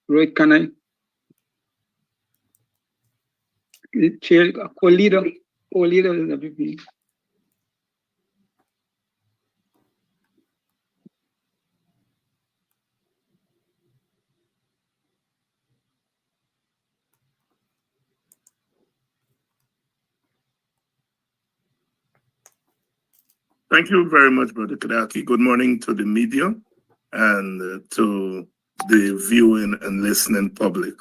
Rohit Kanai, chair, co-leader of the WP. Thank you very much, Brother Kadaki. Good morning to the media and to the viewing and listening public.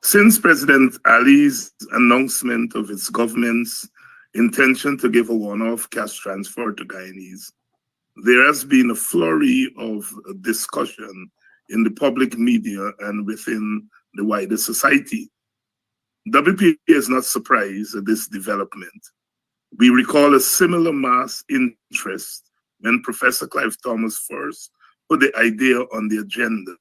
Since President Ali's announcement of its government's intention to give a one-off cash transfer to Guyanese, there has been a flurry of discussion in the public media and within the wider society. WPA is not surprised at this development. We recall a similar mass interest when Professor Clive Thomas first put the idea on the agenda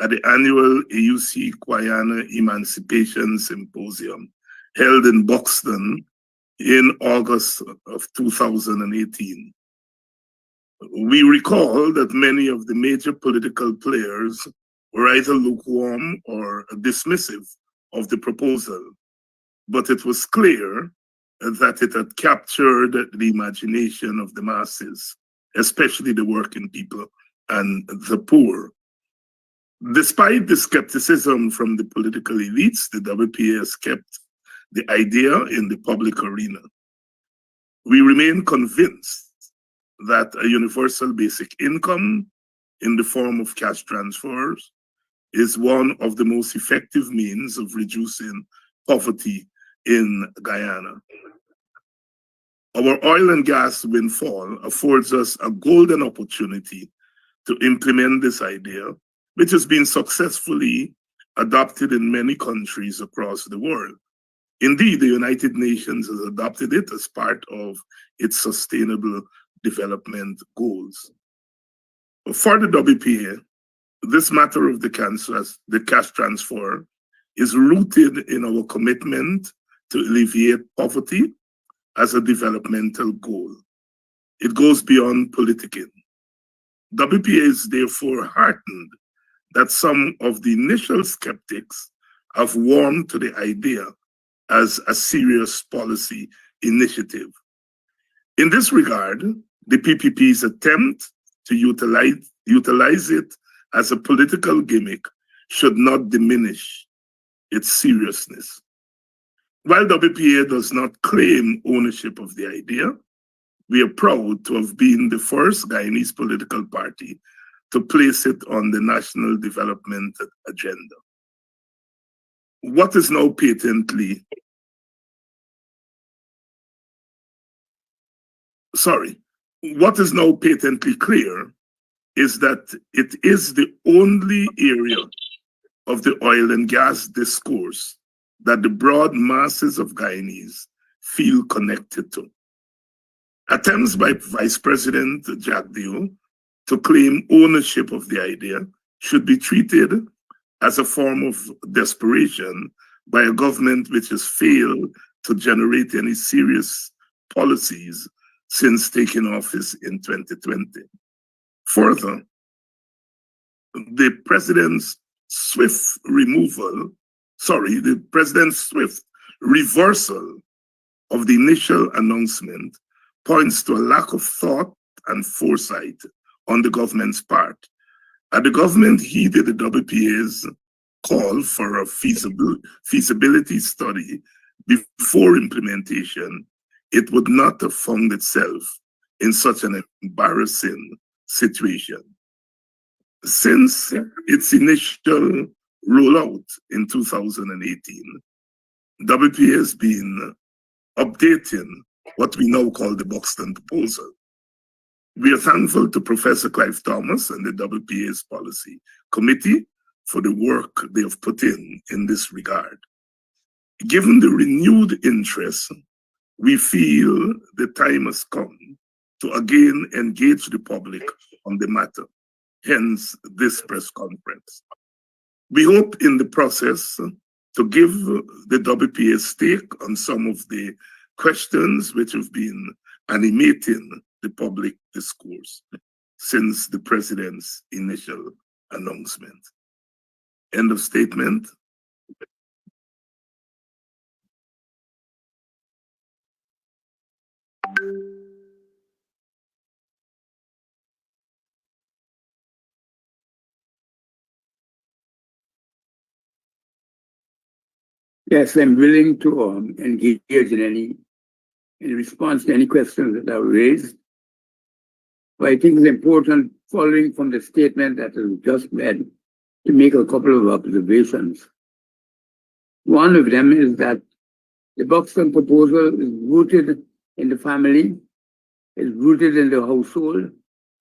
at the annual AUC Guyana Emancipation Symposium held in Buxton in August of 2018. We recall that many of the major political players were either lukewarm or dismissive of the proposal, but it was clear that it had captured the imagination of the masses, especially the working people and the poor. Despite the skepticism from the political elites, the WPA has kept the idea in the public arena. We remain convinced that a universal basic income in the form of cash transfers is one of the most effective means of reducing poverty in Guyana. Our oil and gas windfall affords us a golden opportunity to implement this idea, which has been successfully adopted in many countries across the world. Indeed, the United Nations has adopted it as part of its sustainable development goals. For the WPA, this matter of the cash transfer is rooted in our commitment to alleviate poverty as a developmental goal. It goes beyond politicking. WPA is therefore heartened that some of the initial skeptics have warmed to the idea as a serious policy initiative. In this regard, the PPP's attempt to utilize it as a political gimmick should not diminish its seriousness. While WPA does not claim ownership of the idea, we are proud to have been the first Guyanese political party to place it on the national development agenda. What is now patently clear is that it is the only area of the oil and gas discourse that the broad masses of Guyanese feel connected to. Attempts by Vice President Jack Dio to claim ownership of the idea should be treated as a form of desperation by a government which has failed to generate any serious policies since taking office in 2020. Further, the president's swift reversal of the initial announcement points to a lack of thought and foresight on the government's part. Had the government heeded the WPA's call for a feasibility study before implementation, it would not have found itself in such an embarrassing situation. Since its initial rollout in 2018, WPA has been updating what we now call the Buxton proposal. We are thankful to Professor Clive Thomas and the WPA's policy committee for the work they have put in this regard. Given the renewed interest, we feel the time has come to again engage the public on the matter, hence this press conference. We hope in the process to give the WPA's take on some of the questions which have been animating the public discourse since the president's initial announcement. End of statement. Yes, I'm willing to engage in response to any questions that are raised. But I think it's important, following from the statement that was just made, to make a couple of observations. One of them is that the Buxton proposal is rooted in the family, is rooted in the household,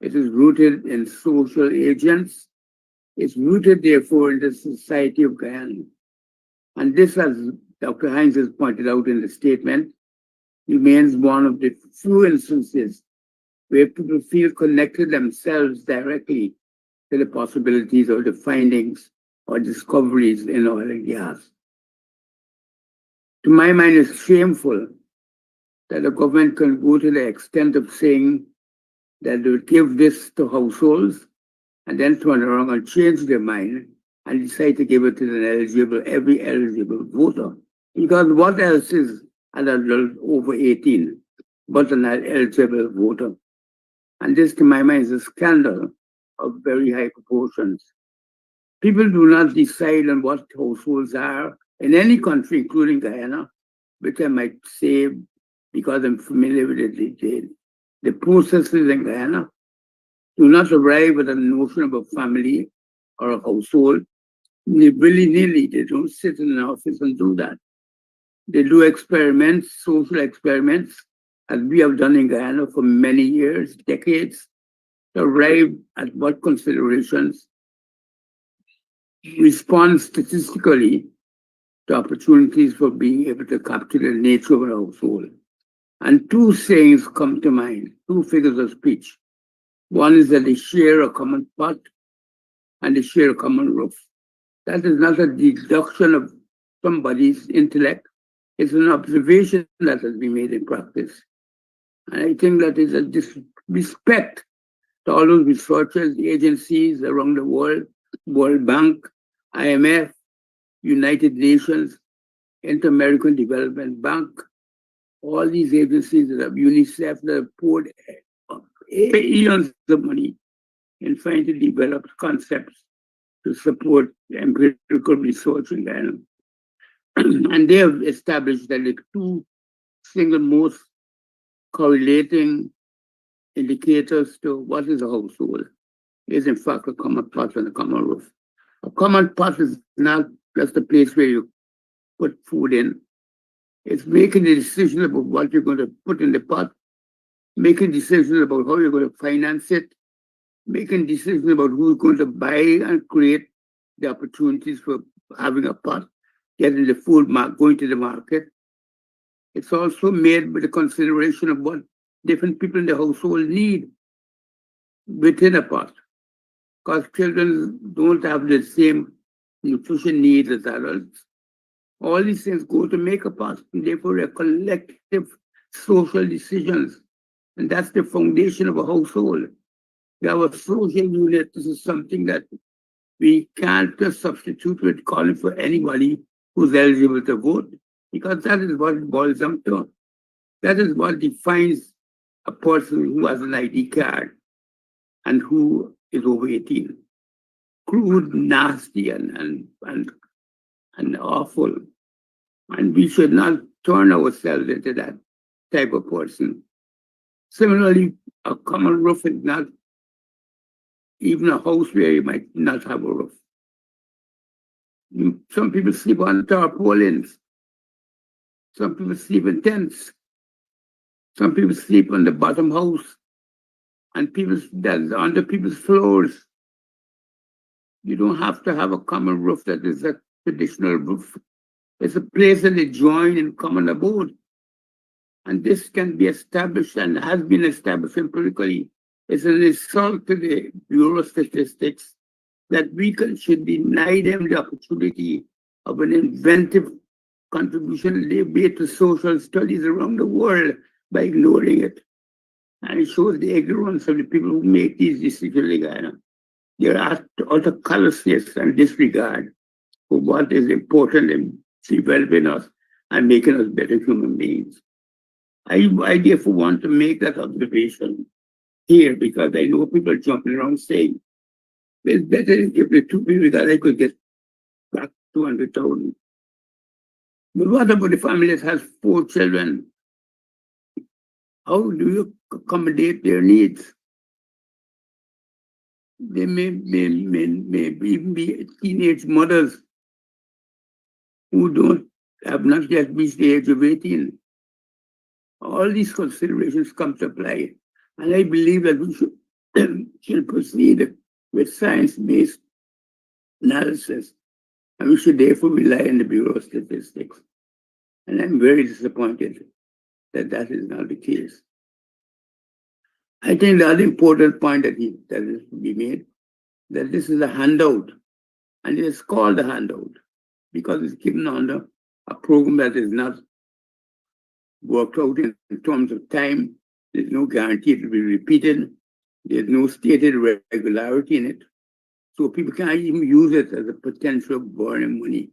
it is rooted in social agents, it's rooted, therefore, in the society of Guyana. And this, as Dr. Hines has pointed out in the statement, remains one of the few instances where people feel connected themselves directly to the possibilities or the findings or discoveries in oil and gas. To my mind, it's shameful that the government can go to the extent of saying that they will give this to households and then turn around and change their mind and decide to give it to every eligible voter. Because what else is an adult over 18 but an eligible voter? And this, to my mind, is a scandal of very high proportions. People do not decide on what households are in any country, including Guyana, which I might say, because I'm familiar with the processes in Guyana, do not arrive at a notion of a family or a household willy-nilly. They don't sit in an office and do that. They do experiments, social experiments, as we have done in Guyana for many years, decades, to arrive at what considerations respond statistically to opportunities for being able to capture the nature of a household. And two sayings come to mind, two figures of speech. One is that they share a common pot and they share a common roof. That is not a deduction of somebody's intellect. It's an observation that has been made in practice. And I think that is a disrespect to all those researchers, agencies around the world, World Bank, IMF, United Nations, Inter-American Development Bank, all these agencies that have UNICEF that have poured eons of money in trying to develop concepts to support empirical research in Guyana. And they have established that the two single most correlating indicators to what is a household is in fact a common pot and a common roof. A common pot is not just a place where you put food in. It's making the decision about what you're going to put in the pot, making decisions about how you're going to finance it, making decisions about who's going to buy and create the opportunities for having a pot, getting the food, going to the market. It's also made with the consideration of what different people in the household need within a pot. Because children don't have the same nutrition needs as adults. All these things go to make a pot, and therefore they're collective social decisions. And that's the foundation of a household. We have a social unit. This is something that we can't just substitute with calling for anybody who's eligible to vote, because that is what it boils down to. That is what defines a person who has an ID card and who is over 18. Crude, nasty, and awful. And we should not turn ourselves into that type of person. Similarly, a common roof is not even a house where you might not have a roof. Some people sleep on tarpaulins. Some people sleep in tents. Some people sleep on the bottom house and that's under people's floors. You don't have to have a common roof that is a traditional roof. It's a place that they join in common abode. And this can be established and has been established empirically. It's an insult to the Bureau of Statistics that we should deny them the opportunity of an inventive contribution made to social studies around the world by ignoring it. And it shows the ignorance of the people who make these decisions in Guyana. There are utter callousness and disregard for what is important in developing us and making us better human beings. I therefore want to make that observation here because I know people jumping around saying, well, it's better to give the 2 people that I could get back 200,000. But what about the family that has 4 children? How do you accommodate their needs? They may even be teenage mothers who have not yet reached the age of 18. All these considerations come to play. And I believe that we should proceed with science-based analysis. And we should therefore rely on the Bureau of Statistics. And I'm very disappointed that that is not the case. I think the other important point that is to be made, that this is a handout. And it is called a handout because it's given under a program that is not worked out in terms of time. There's no guarantee it will be repeated. There's no stated regularity in it. So people can't even use it as a potential burning money.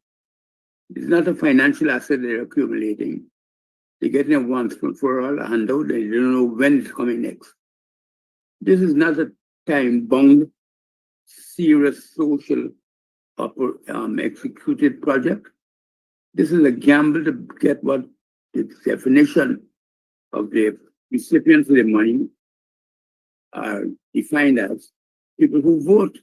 It's not a financial asset they're accumulating. They're getting it once for all a handout. They don't know when it's coming next. This is not a time-bound, serious social executed project. This is a gamble to get what the definition of the recipients of the money are defined as people who vote.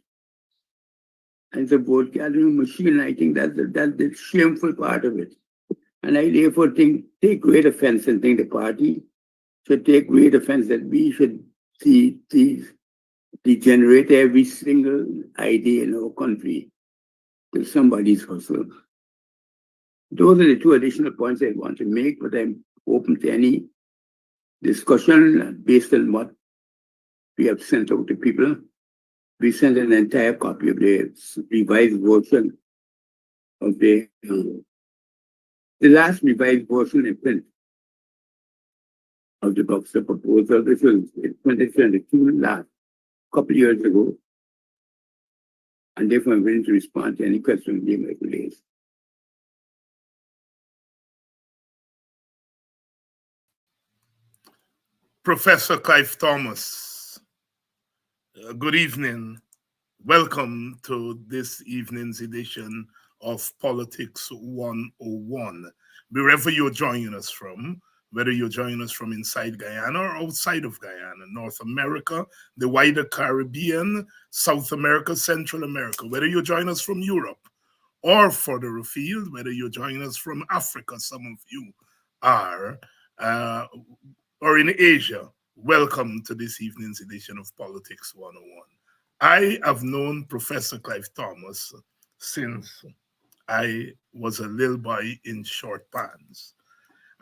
And the vote gathering machine, I think that's the shameful part of it. And I therefore take great offense and think the party should take great offense that we should degenerate every single idea in our country to somebody's hustle. Those are the 2 additional points I want to make, but I'm open to any discussion based on what we have sent out to people. We sent an entire copy of the revised version of the last revised version in print of the box of proposal. This was in 2022, last couple of years ago. And therefore I'm willing to respond to any questions they might raise. Professor Clive Thomas, good evening. Welcome to this evening's edition of Politics 101. Wherever you're joining us from, whether you're joining us from inside Guyana or outside of Guyana, North America, the wider Caribbean, South America, Central America, whether you're joining us from Europe or further afield, whether you're joining us from Africa, some of you are, or in Asia, welcome to this evening's edition of Politics 101. I have known Professor Clive Thomas since I was a little boy in short pants.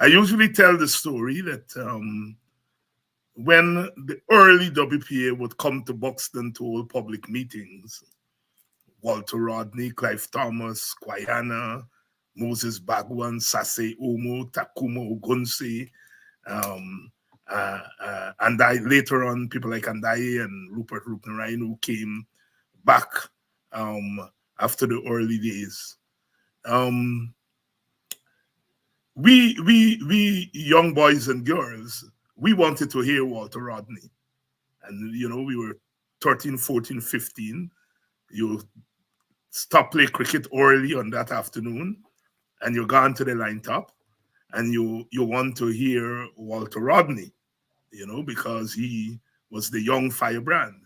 I usually tell the story that when the early WPA would come to Buxton to hold public meetings, Walter Rodney, Clive Thomas, Guyana, Moses Bagwan, Sase Omo, Takuma Ogunse, and later on, people like Andai and Rupert Rupnarayan who came back after the early days. We young boys and girls, we wanted to hear Walter Rodney. And, you know, we were 13, 14, 15. You stop play cricket early on that afternoon and you're gone to the line top and you want to hear Walter Rodney, you know, because he was the young firebrand.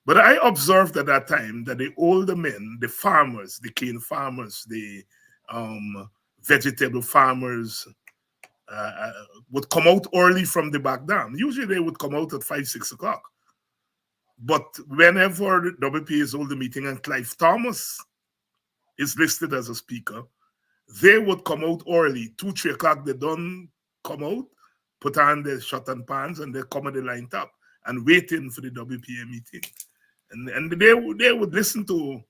But I observed at that time that the older men, the farmers, the cane farmers, the vegetable farmers would come out early from the back dam. Usually they would come out at 5, 6 o'clock. But whenever the WPA is holding a meeting and Clive Thomas is listed as a speaker, they would come out early, 2, 3 o'clock, they don't come out, put on their shot and pans, and they come at the line top and waiting for the WPA meeting. And they would listen to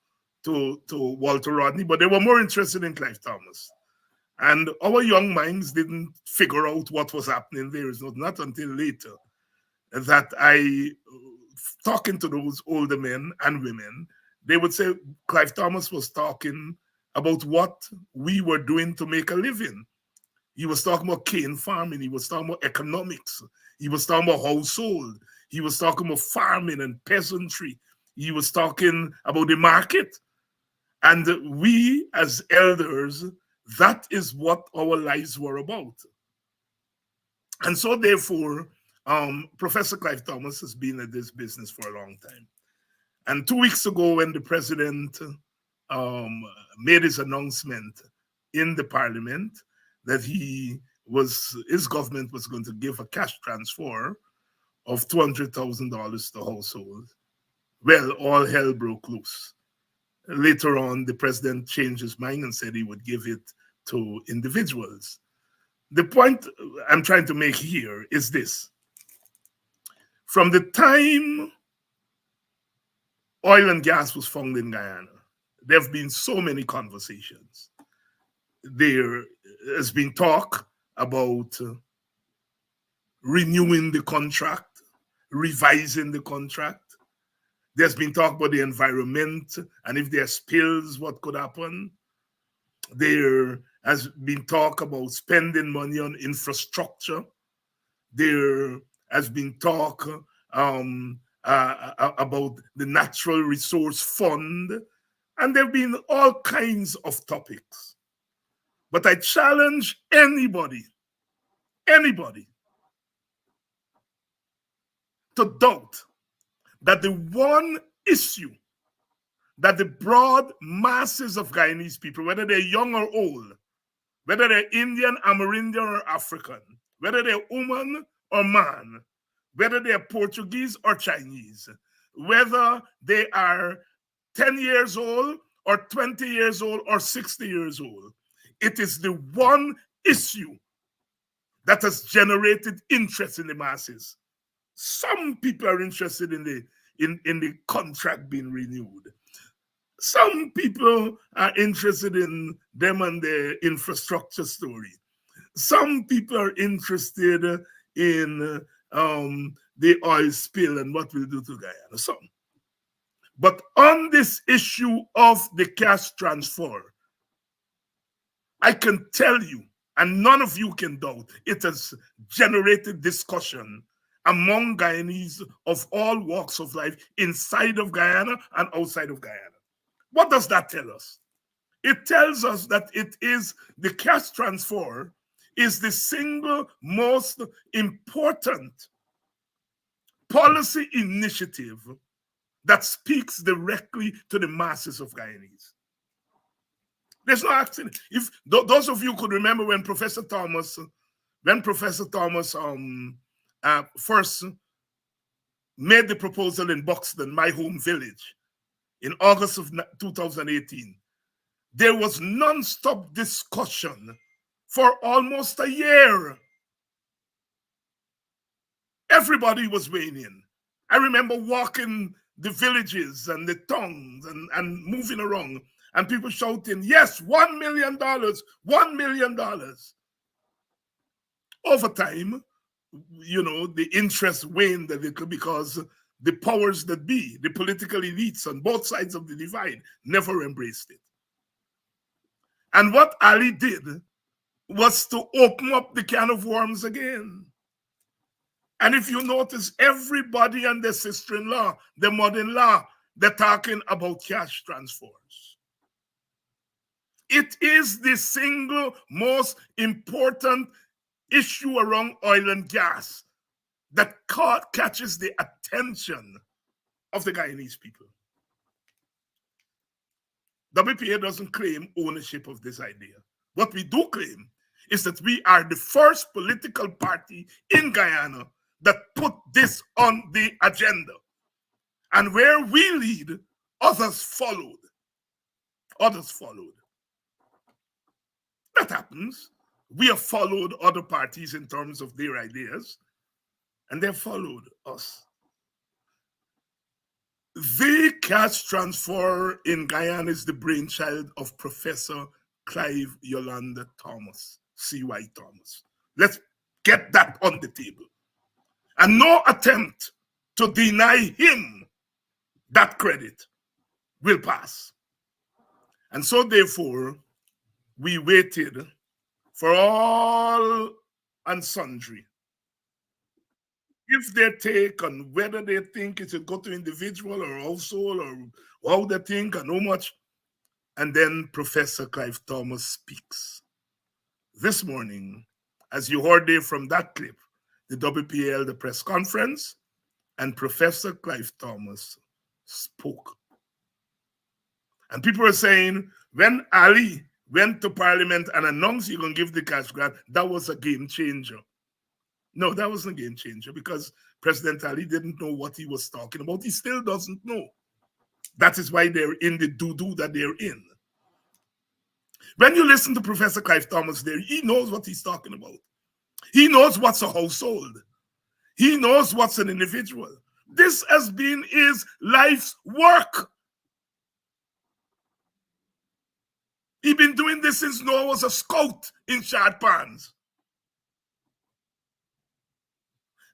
Walter Rodney, but they were more interested in Clive Thomas. And our young minds didn't figure out what was happening there. It's not until later that I talking to those older men and women, they would say Clive Thomas was talking about what we were doing to make a living. He was talking about cane farming. He was talking about economics. He was talking about household. He was talking about farming and peasantry. He was talking about the market. And we as elders, that is what our lives were about. And so therefore, Professor Clive Thomas has been in this business for a long time. And 2 weeks ago, when the president made his announcement in the parliament that his government was going to give a cash transfer of $200,000 to households, well, all hell broke loose. Later on, the president changed his mind and said he would give it to individuals. The point I'm trying to make here is this. From the time oil and gas was found in Guyana, there have been so many conversations. There has been talk about renewing the contract, revising the contract. There's been talk about the environment, and if there are spills, what could happen. There has been talk about spending money on infrastructure. There has been talk about the Natural Resource Fund, and there have been all kinds of topics. But I challenge anybody, to doubt that the one issue that the broad masses of Guyanese people, whether they're young or old, whether they're Indian, Amerindian, or African, whether they're woman or man, whether they're Portuguese or Chinese, whether they are 10 years old or 20 years old or 60 years old, it is the one issue that has generated interest in the masses. Some people are interested in the contract being renewed. Some people are interested in them and their infrastructure story. Some people are interested in the oil spill and what we'll do to Guyana. Some. But on this issue of the cash transfer, I can tell you, and none of you can doubt, it has generated discussion among Guyanese of all walks of life inside of Guyana and outside of Guyana. What does that tell us? It tells us that it is the cash transfer is the single most important policy initiative that speaks directly to the masses of Guyanese. There's no accident. If those of you could remember when Professor Thomas first made the proposal in Buxton, my home village, in August of 2018, there was non-stop discussion for almost a year. Everybody was weighing in. I remember walking the villages and the towns and moving around, and people shouting, yes, $1 million, $1 million. Over time, you know, the interest waned a little because the powers that be, the political elites on both sides of the divide, never embraced it. And what Ali did was to open up the can of worms again. And if you notice, everybody and their sister-in-law, their mother-in-law, they're talking about cash transfers. It is the single most important issue around oil and gas that catches the attention of the Guyanese people. WPA doesn't claim ownership of this idea. What we do claim is that we are the first political party in Guyana that put this on the agenda. And where we lead, others followed. Others followed. That happens. We have followed other parties in terms of their ideas, and they followed us. The cash transfer in Guyana is the brainchild of Professor Clive Yolanda Thomas, C.Y. Thomas. Let's get that on the table. And no attempt to deny him that credit will pass. And so therefore, we waited for all and sundry. If they take on whether they think it should go to individual or household or how they think and how much, and then Professor Clive Thomas speaks. This morning, as you heard there from that clip, the WPA held a press conference and Professor Clive Thomas spoke. And people were saying, when Ali went to Parliament and announced he going to give the cash grant, that was a game changer. No, that wasn't a game changer because President Ali didn't know what he was talking about. He still doesn't know. That is why they're in the doo-doo that they're in. When you listen to Professor Clive Thomas there, he knows what he's talking about. He knows what's a household. He knows what's an individual. This has been his life's work. He's been doing this since Noah was a scout in short pants.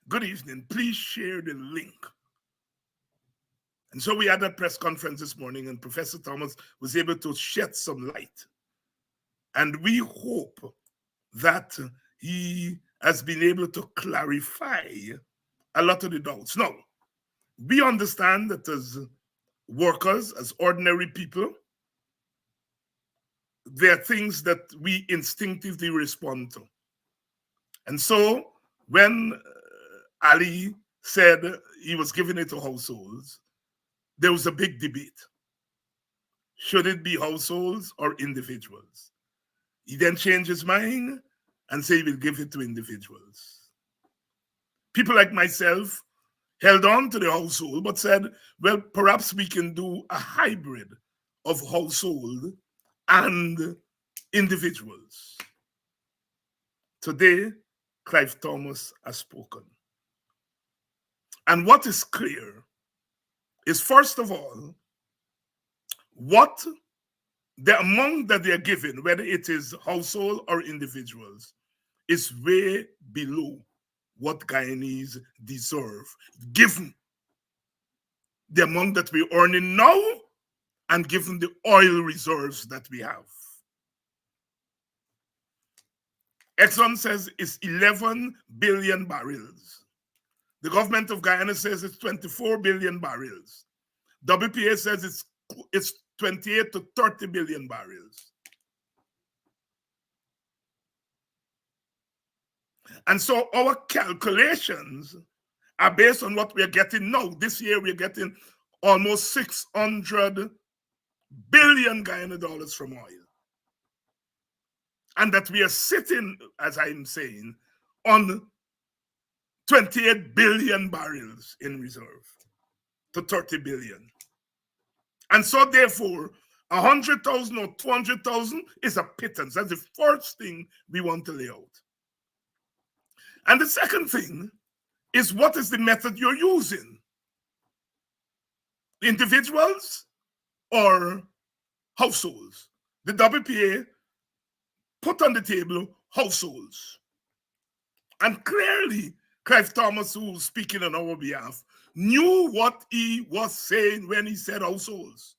Good evening. Please share the link. And so we had a press conference this morning and Professor Thomas was able to shed some light. And we hope that he has been able to clarify a lot of the doubts. Now, we understand that as workers, as ordinary people, there are things that we instinctively respond to. And so when Ali said he was giving it to households, there was a big debate. Should it be households or individuals? He then changed his mind and said he will give it to individuals. People like myself held on to the household, but said, well, perhaps we can do a hybrid of household and individuals. Today, Clive Thomas has spoken. And what is clear is, first of all, what the amount that they are given, whether it is household or individuals, is way below what Guyanese deserve, given the amount that we're earning now and given the oil reserves that we have. Exxon says it's 11 billion barrels. The government of Guyana says it's 24 billion barrels. WPA says it's 28 to 30 billion barrels. And so our calculations are based on what we're getting now. This year we're getting almost 600 billion Guyana dollars from oil. And that we are sitting, as I'm saying, on 28 billion barrels in reserve to 30 billion. And so therefore, 100,000 or 200,000 is a pittance. That's the first thing we want to lay out. And the second thing is, what is the method you're using? Individuals or households? The WPA put on the table households. And clearly, Clive Thomas, who was speaking on our behalf, knew what he was saying when he said households.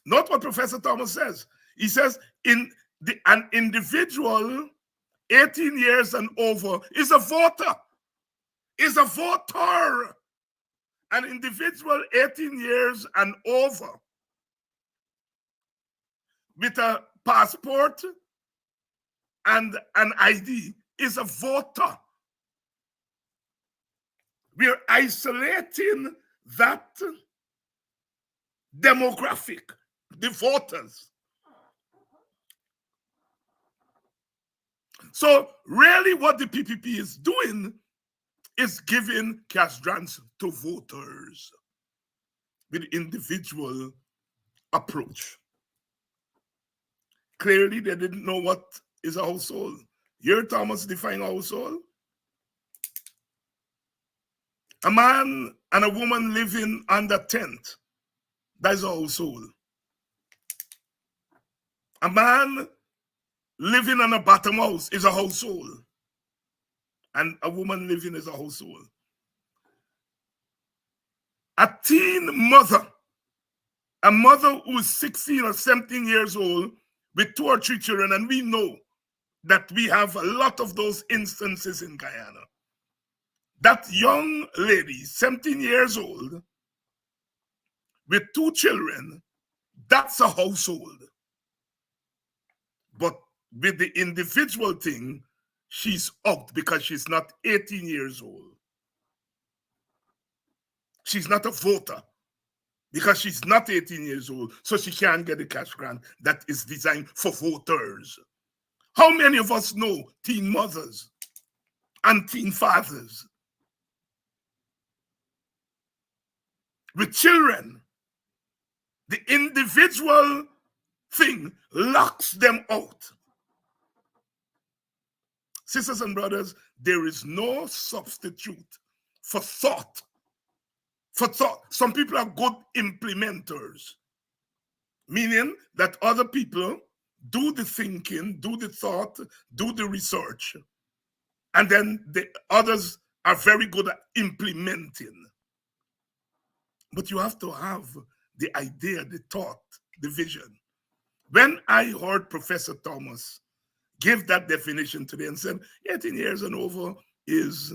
Not what Professor Thomas says. He says an individual 18 years and over is a voter. Is a voter. An individual 18 years and over with a passport and an ID is a voter. We are isolating that demographic, the voters. So really what the PPP is doing is giving cash grants to voters with individual approach. Clearly they didn't know what is a household. Here Thomas defined household. A man and a woman living under tent, that's a household. A man living in a bottom house is a household. And a woman living is a household. a teen mother, a mother who is 16 or 17 years old with 2 or 3 children, and we know that we have a lot of those instances in Guyana. That young lady, 17 years old, with 2 children, that's a household. But with the individual thing, she's out because she's not 18 years old. She's not a voter because she's not 18 years old, so she can't get a cash grant that is designed for voters. How many of us know teen mothers and teen fathers with children? The individual thing locks them out. Sisters and brothers, there is no substitute for thought. For thought. Some people are good implementers, meaning that other people do the thinking, do the thought, do the research, and then the others are very good at implementing. But you have to have the idea, the thought, the vision. When I heard Professor Thomas give that definition today and said 18 years and over is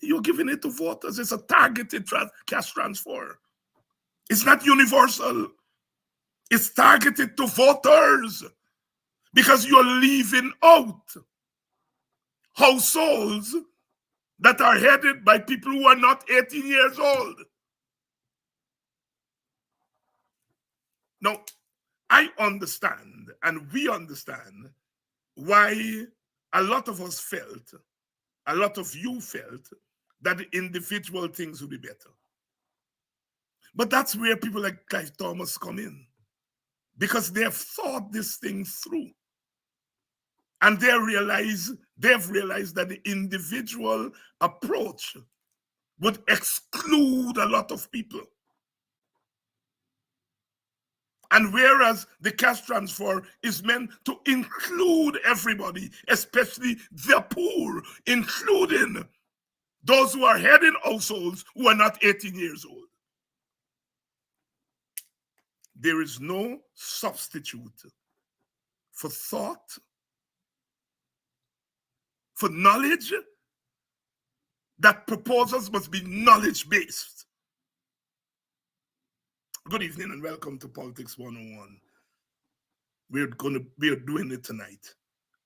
you're giving it to voters. It's a targeted cash transfer. It's not universal. It's targeted to voters because you're leaving out households that are headed by people who are not 18 years old. Now, I understand, and we understand, why a lot of us felt, a lot of you felt, that the individual things would be better. But that's where people like Clive Thomas come in, because they have thought this thing through. And they've realized that the individual approach would exclude a lot of people. And whereas the cash transfer is meant to include everybody, especially the poor, including those who are heading households who are not 18 years old. There is no substitute for thought, for knowledge. That proposals must be knowledge-based. Good evening and welcome to Politics 101. We are doing it tonight.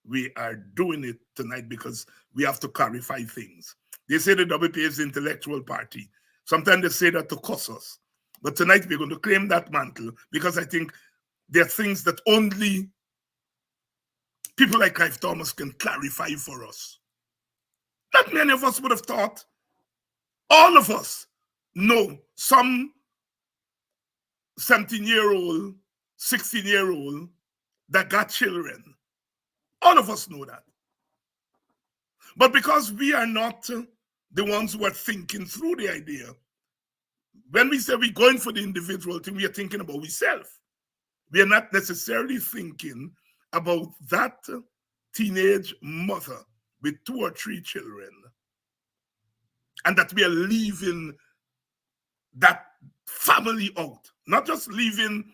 We are doing it tonight because we have to clarify things. They say the WPA is the intellectual party. Sometimes they say that to cuss us. But tonight we're going to claim that mantle because I think there are things that only people like Clive Thomas can clarify for us. Not many of us would have thought. All of us know some 17-year-old, 16-year-old that got children. All of us know that. But because we are not the ones who are thinking through the idea, when we say we're going for the individual thing, we are thinking about ourselves. We are not necessarily thinking about that teenage mother with 2 or 3 children, and that we are leaving that family out. Not just leaving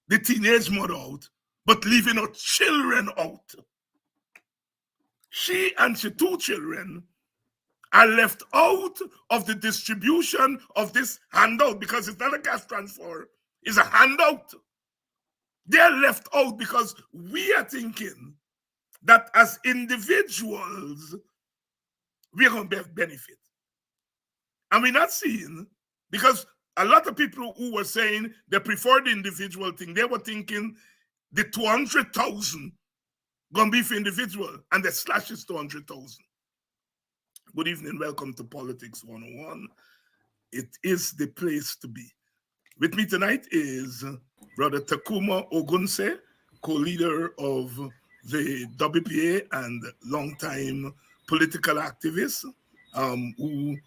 the teenage mother out, but leaving her children out. She and her 2 children are left out of the distribution of this handout because it's not a cash transfer, it's a handout. They're left out because we are thinking that as individuals, we're going to benefit. And we're not seeing, because a lot of people who were saying they prefer the individual thing, they were thinking the 200,000 going to be for individual, and they slash is 200,000. Good evening, welcome to Politics 101. It is the place to be. With me tonight is Brother Takuma Ogunse, co-leader of the WPA and longtime political activist, who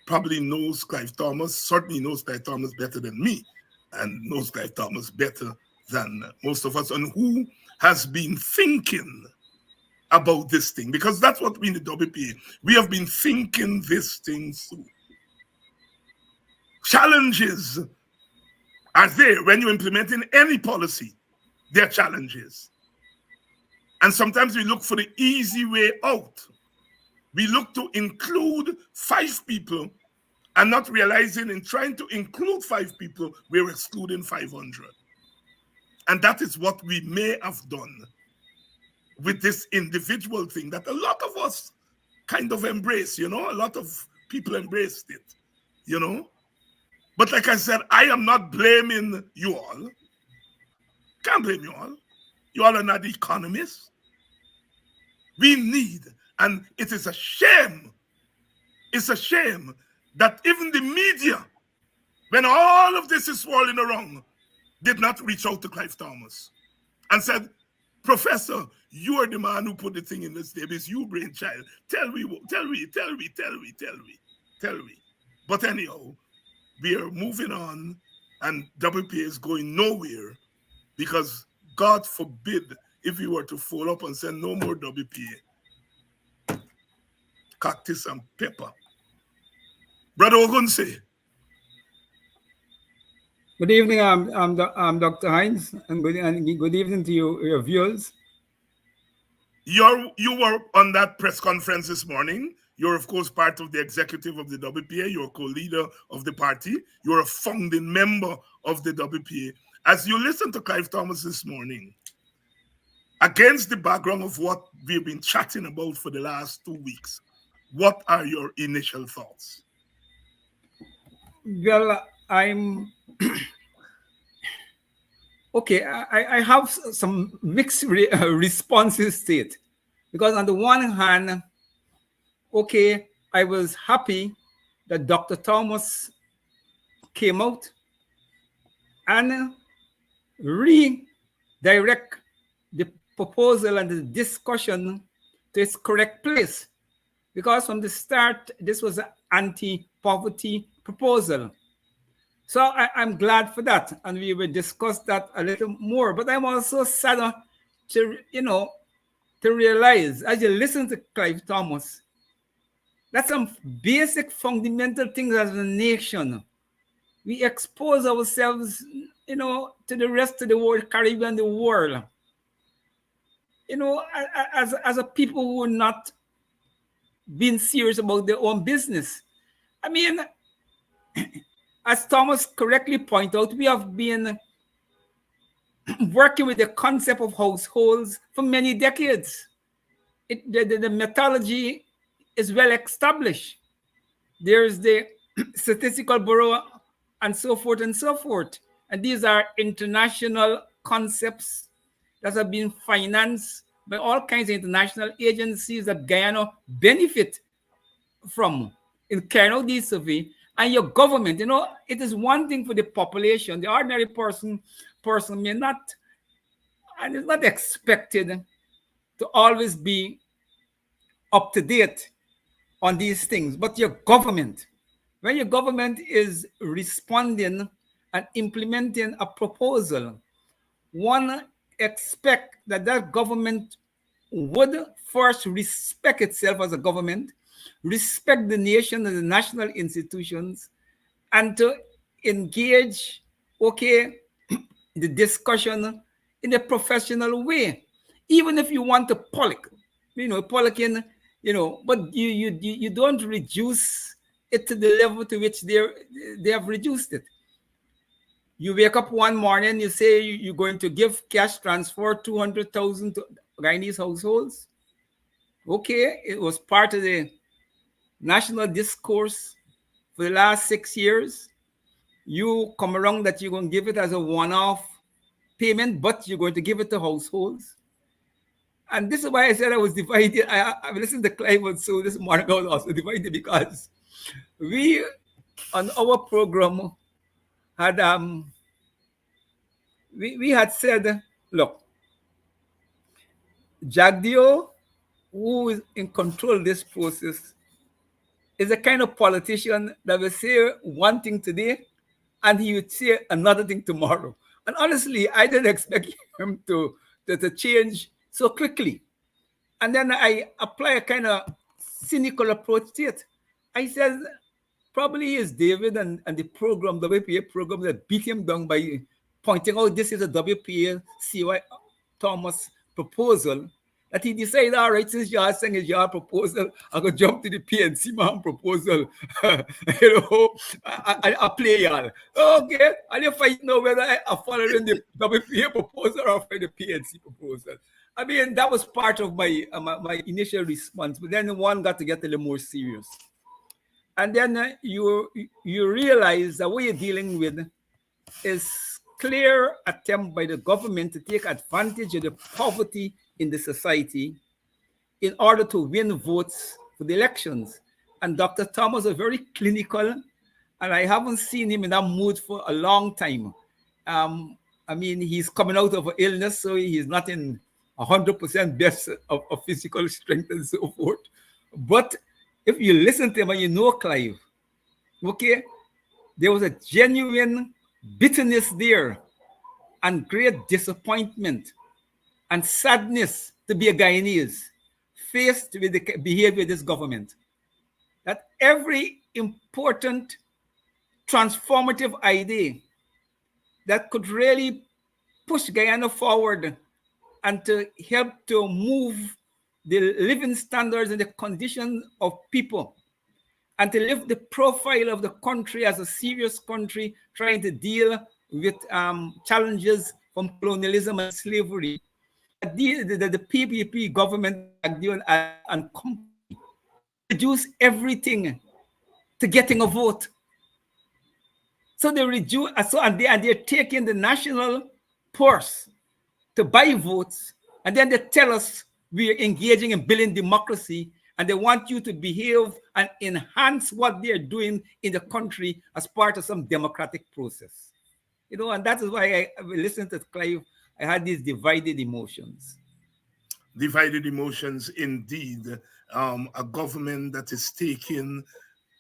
probably knows Clive Thomas, certainly knows Clive Thomas better than me, and knows Clive Thomas better than most of us, and who has been thinking about this thing, because that's what we in the WPA, we have been thinking this thing through. challenges are there when you're implementing any policy. There are challenges. And sometimes we look for the easy way out. We look to include 5 people and not realizing in trying to include 5 people, we're excluding 500. And that is what we may have done with this individual thing that a lot of us kind of embrace, a lot of people embraced it, But like I said, I am not blaming you all. Can't blame you all. You all are not economists. We need, and it is a shame, it's a shame that even the media, when all of this is swirling around, did not reach out to Clive Thomas and said, Professor, you are the man who put the thing in this table. It's you, brainchild. Tell me. But anyhow, we are moving on, and WPA is going nowhere because God forbid if we were to fall up and say no more WPA. Cactus and pepper. Brother Ogunse. Good evening, I'm Dr. Hines, and good evening to your viewers. You were on that press conference this morning. You're, of course, part of the executive of the WPA. You're a co-leader of the party. You're a founding member of the WPA. As you listen to Clive Thomas this morning, against the background of what we've been chatting about for the last 2 weeks, what are your initial thoughts? Well, I'm okay. I have some mixed responses to it, because on the one hand, okay, I was happy that Dr. Thomas came out and redirect the proposal and the discussion to its correct place, because from the start, this was an anti-poverty proposal. So I'm glad for that, and we will discuss that a little more. But I'm also sad to realize, as you listen to Clive Thomas, that some basic fundamental things as a nation, we expose ourselves, to the rest of the world, Caribbean, the world, as a people who are not being serious about their own business. I mean, as Thomas correctly pointed out, we have been working with the concept of households for many decades. The methodology is well established. There's the Statistical Bureau and so forth and so forth. And these are international concepts that have been financed by all kinds of international agencies that Guyana benefit from in carrying out this survey. And your government, it is one thing for the population. The ordinary person may not, and is not expected to always be up to date on these things. But your government, when your government is responding and implementing a proposal, one expect that government would first respect itself as a government, respect the nation and the national institutions, and to engage, the discussion in a professional way. Even if you want to politicking, but you don't reduce it to the level to which they have reduced it. You wake up one morning, you say you're going to give cash transfer 200,000 to Guyanese households. Okay, it was part of the national discourse for the last 6 years. You come around that you're going to give it as a one-off payment, but you're going to give it to households. And this is why I said I was divided. I listened to Clive, so this morning I was also divided, because we, on our program, had we had said, look, Jagdio, who is in control of this process, is a kind of politician that will say one thing today and he would say another thing tomorrow. And honestly, I didn't expect him to change so quickly. And then I apply a kind of cynical approach to it. I said, probably is David and the program, WPA program, that beat him down by pointing out this is a WPA CY Thomas proposal, that he decided, all right, since you are saying it's your proposal, I'm going to jump to the PNC man proposal. I play y'all. Okay, and you fight now whether I following the WPA proposal or for the PNC proposal. I mean, that was part of my my initial response, but then one got to get a little more serious. And then you realize that what you're dealing with is clear attempt by the government to take advantage of the poverty in the society in order to win votes for the elections. And Dr. Thomas is very clinical, and I haven't seen him in that mood for a long time. I mean, he's coming out of an illness, so he's not in 100% best of physical strength and so forth. But if you listen to him and you know Clive, okay, there was a genuine bitterness there and great disappointment and sadness to be a Guyanese faced with the behavior of this government. That every important transformative idea that could really push Guyana forward and to help to move the living standards and the conditions of people and to lift the profile of the country as a serious country trying to deal with challenges from colonialism and slavery. The PPP government and company reduce everything to getting a vote. So they reduce, and they're taking the national purse to buy votes, and then they tell us we are engaging in building democracy, and they want you to behave and enhance what they're doing in the country as part of some democratic process. You know, and that is why I listened to Clive. I had these divided emotions. Divided emotions, indeed. A government that is taking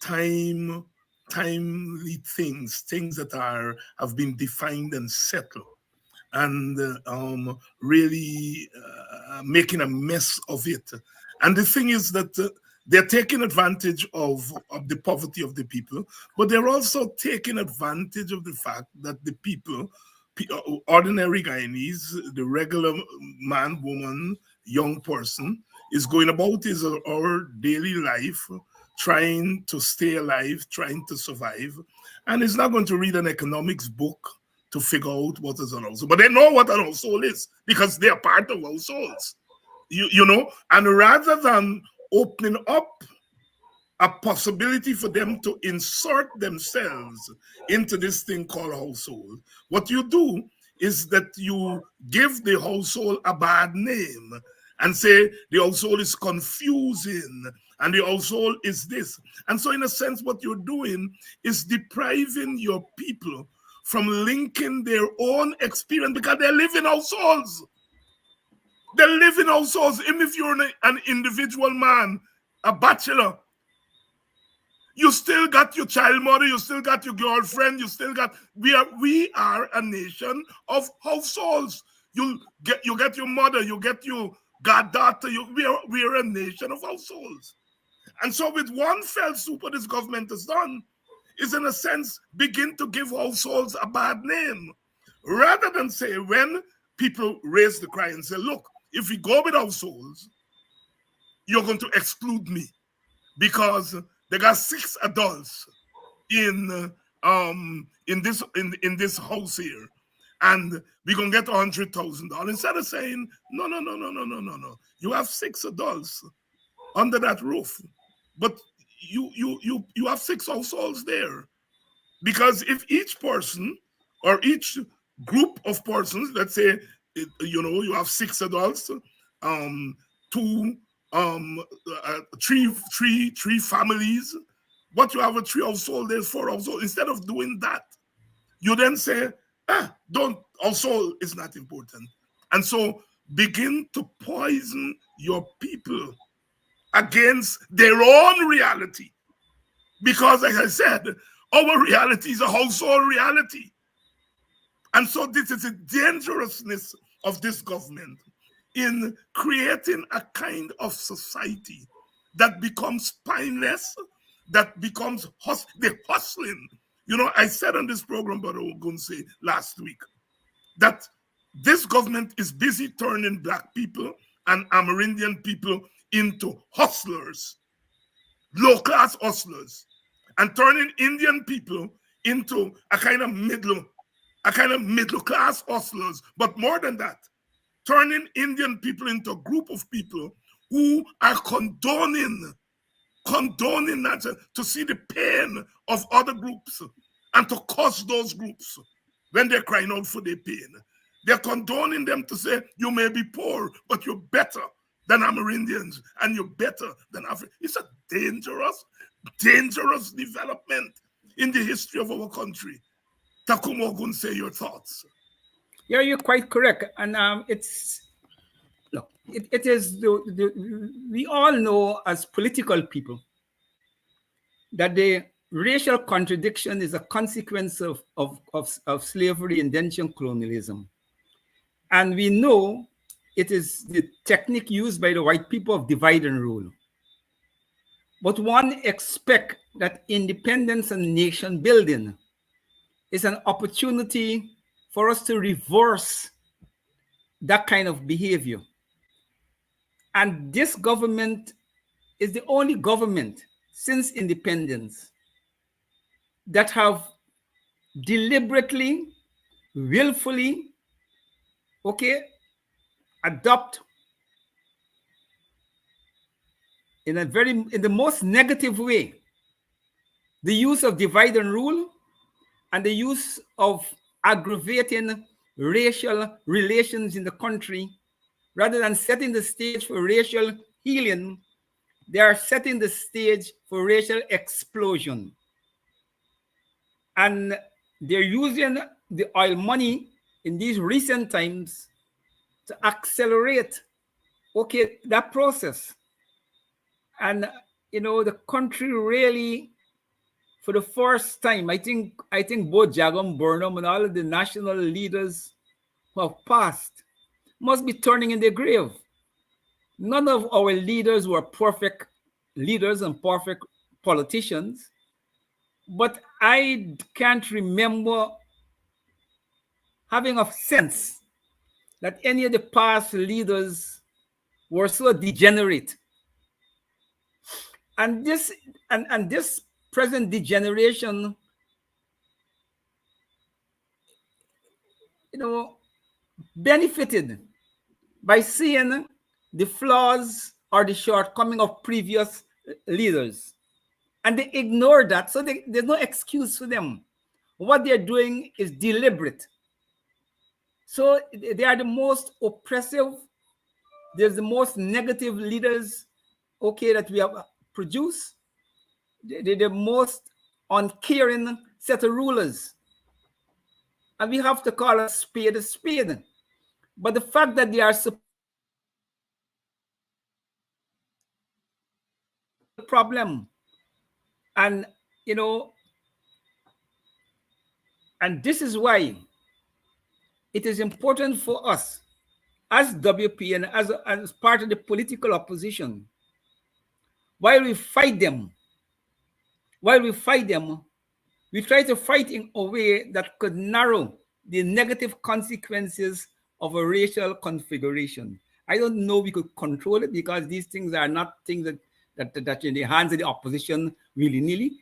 timely things that have been defined and settled, and really making a mess of it. And the thing is that they're taking advantage of the poverty of the people, but they're also taking advantage of the fact that the people, ordinary Guyanese, the regular man, woman, young person, is going about his or her daily life, trying to stay alive, trying to survive, and is not going to read an economics book to figure out what is an household. But they know what an household is because they are part of households. You know, and rather than opening up a possibility for them to insert themselves into this thing called household, what you do is that you give the household a bad name and say the household is confusing and the household is this. And so in a sense, what you're doing is depriving your people from linking their own experience because they live in households. They live in households. Even if you're an individual man, a bachelor, you still got your child mother, you still got your girlfriend, you still got, we are a nation of households. You get your mother, you get your goddaughter, we are a nation of households. And so with one fell swoop, what this government has done is in a sense begin to give households a bad name. Rather than say, when people raise the cry and say, look, if we go with households, you're going to exclude me because they got 6 adults in this house here, and we're gonna get $100,000. Instead of saying, no. You have 6 adults under that roof, but you have 6 households there. Because if each person or each group of persons, let's say, you have 6 adults, 3 families, but you have a 3 household, there's 4 households. Instead of doing that, you then say, household is not important. And so begin to poison your people against their own reality. Because, like I said, our reality is a household reality. And so this is the dangerousness of this government in creating a kind of society that becomes spineless, that becomes the hustling. You know, I said on this program, but Ogunse last week, that this government is busy turning Black people and Amerindian people into hustlers, low-class hustlers, and turning Indian people into a kind of middle-class hustlers. But more than that, turning Indian people into a group of people who are condoning that, to see the pain of other groups and to curse those groups when they're crying out for their pain. They're condoning them to say, you may be poor, but you're better than Amerindians and you're better than Africa. It's a dangerous development in the history of our country. Takumo Ogunse, your thoughts? Yeah, you're quite correct. And it is, we all know as political people that the racial contradiction is a consequence of slavery, indention, colonialism. And we know it is the technique used by the white people of divide and rule. But one expects that independence and nation building is an opportunity for us to reverse that kind of behavior. And this government is the only government since independence that have deliberately, willfully, adopt in the most negative way the use of divide and rule and the use of aggravating racial relations in the country. Rather than setting the stage for racial healing, they are setting the stage for racial explosion. And they're using the oil money in these recent times to accelerate, that process. And, the country really, for the first time, I think both Jagom Burnham and all of the national leaders who have passed must be turning in their grave. None of our leaders were perfect leaders and perfect politicians, but I can't remember having a sense that any of the past leaders were so degenerate. And this present degeneration, benefited by seeing the flaws or the shortcoming of previous leaders. And they ignore that, so there's no excuse for them. What they're doing is deliberate. So they are the most oppressive, there's the most negative leaders, that we have produced. They're the most uncaring set of rulers. And we have to call a spade a spade. But the fact that they are the problem, and and this is why it is important for us as WP and as part of the political opposition, while we fight them, we try to fight in a way that could narrow the negative consequences of a racial configuration. I don't know we could control it, because these things are not things that in the hands of the opposition willy-nilly.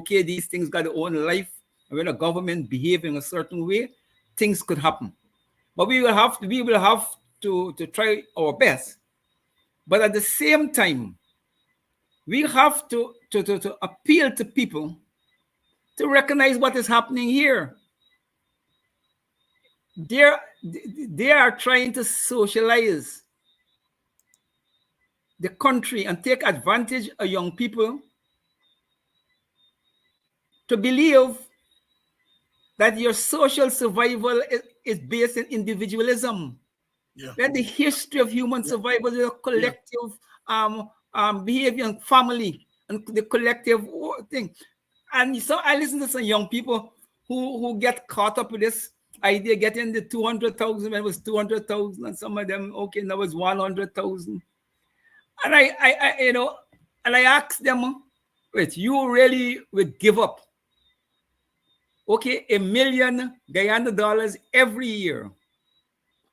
These things got their own life. And when a government behaves in a certain way, things could happen. But we will have to try our best. But at the same time, we have to appeal to people to recognize what is happening here. They are trying to socialize the country and take advantage of young people to believe that your social survival is based in individualism. Yeah. That the history of human survival is a collective behavior and family and the collective thing. And so I listen to some young people who get caught up with this idea, getting the 200,000 when it was 200,000, and some of them, now it's 100,000. And I ask them, wait, you really would give up, okay, $1 million Guyana dollars every year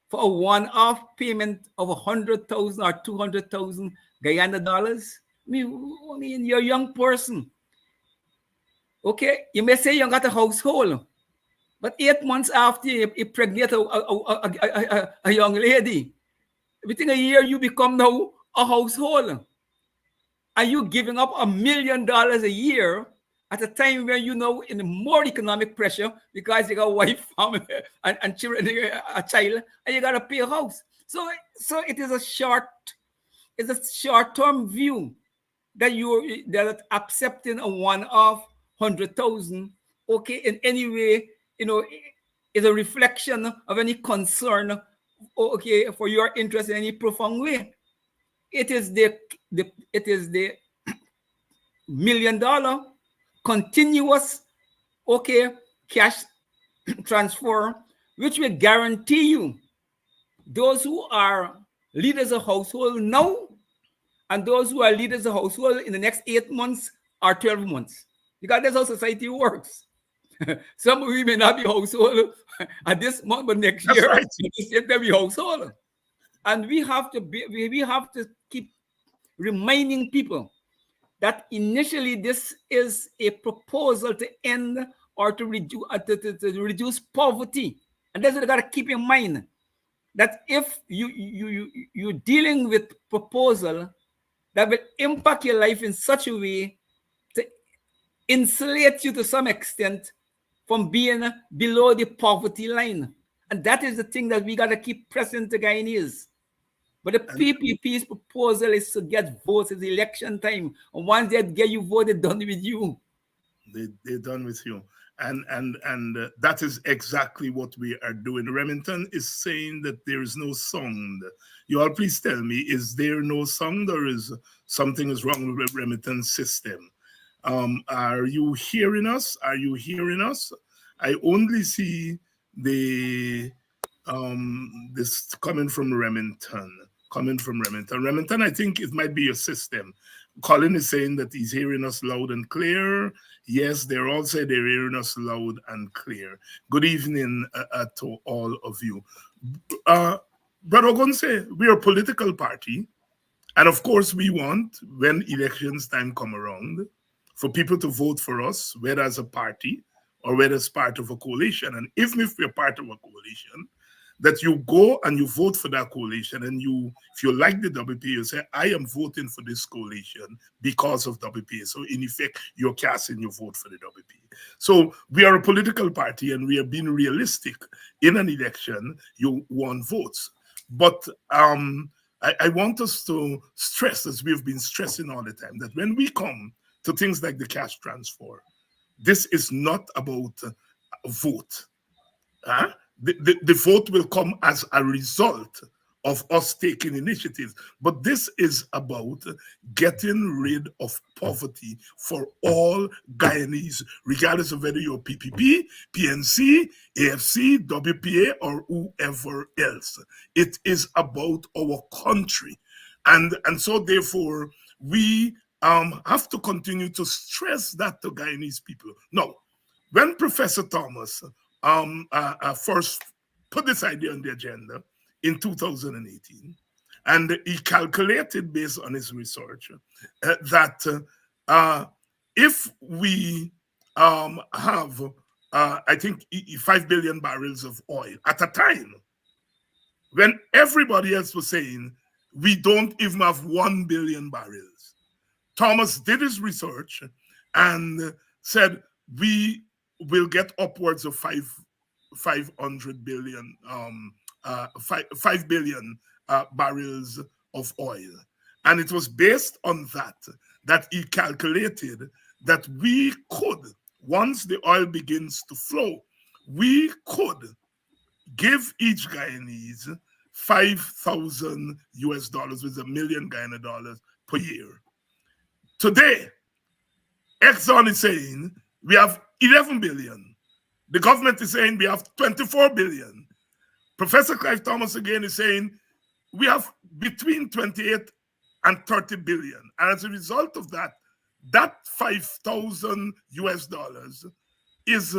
for a one-off payment of 100,000 or 200,000 Guyana dollars? I mean, you're a young person. Okay, you may say you got a household, but 8 months after you impregnate a young lady, within a year you become now a household. Are you giving up $1 million a year at a time where you know in more economic pressure because you got a wife, family, and children, a child, and you got to pay a house? So it is it's a short-term view that that accepting a one-off 100,000, okay, in any way, is a reflection of any concern, okay, for your interest in any profound way. It is the $1 million continuous, okay, cash transfer, which will guarantee you those who are leaders of household now and those who are leaders of household in the next 8 months or 12 months. Because that's how society works. Some of you may not be household at this month, but next year, right. They'll be household. And we have to keep reminding people that initially this is a proposal to end or to reduce poverty. And that's what you got to keep in mind. That if you're dealing with proposal that will impact your life in such a way to insulate you to some extent from being below the poverty line. And that is the thing that we got to keep pressing to Guyanese. But the PPP's proposal is to get votes. It's election time. And once they get you voted, done with you. They're done with you. And that is exactly what we are doing. Remington is saying that there is no sound. You all please tell me, is there no sound or is something is wrong with Remington's system? Are you hearing us? Are you hearing us? I only see the this coming from Remington. Remington, I think it might be your system. Colin is saying that he's hearing us loud and clear. Yes, they're all saying they're hearing us loud and clear. Good evening to all of you. Brother Ogonse, we're a political party. And of course, we want, when elections time come around, for people to vote for us, whether as a party or whether as part of a coalition. And even if we're part of a coalition, that you go and you vote for that coalition, and if you like the WP, you say, I am voting for this coalition because of WP. So in effect, you're casting your vote for the WP. So we are a political party and we are being realistic. In an election, you want votes. But I want us to stress, as we've been stressing all the time, that when we come to things like the cash transfer, this is not about a vote. The vote will come as a result of us taking initiatives. But this is about getting rid of poverty for all Guyanese, regardless of whether you're PPP, PNC, AFC, WPA, or whoever else. It is about our country. And so therefore, we have to continue to stress that to Guyanese people. Now, when Professor Thomas first put this idea on the agenda in 2018, and he calculated based on his research that if we have, I think, 5 billion barrels of oil at a time, when everybody else was saying we don't even have 1 billion barrels, Thomas did his research and said we will get upwards of 500 billion, 5 billion barrels of oil. And it was based on that he calculated that we could, once the oil begins to flow, we could give each Guyanese $5,000 US, with $1 million Guyana dollars per year. Today, Exxon is saying we have 11 billion. The government is saying we have 24 billion. Professor Clive Thomas again is saying we have between 28 and 30 billion. And as a result of that, that 5,000 US dollars is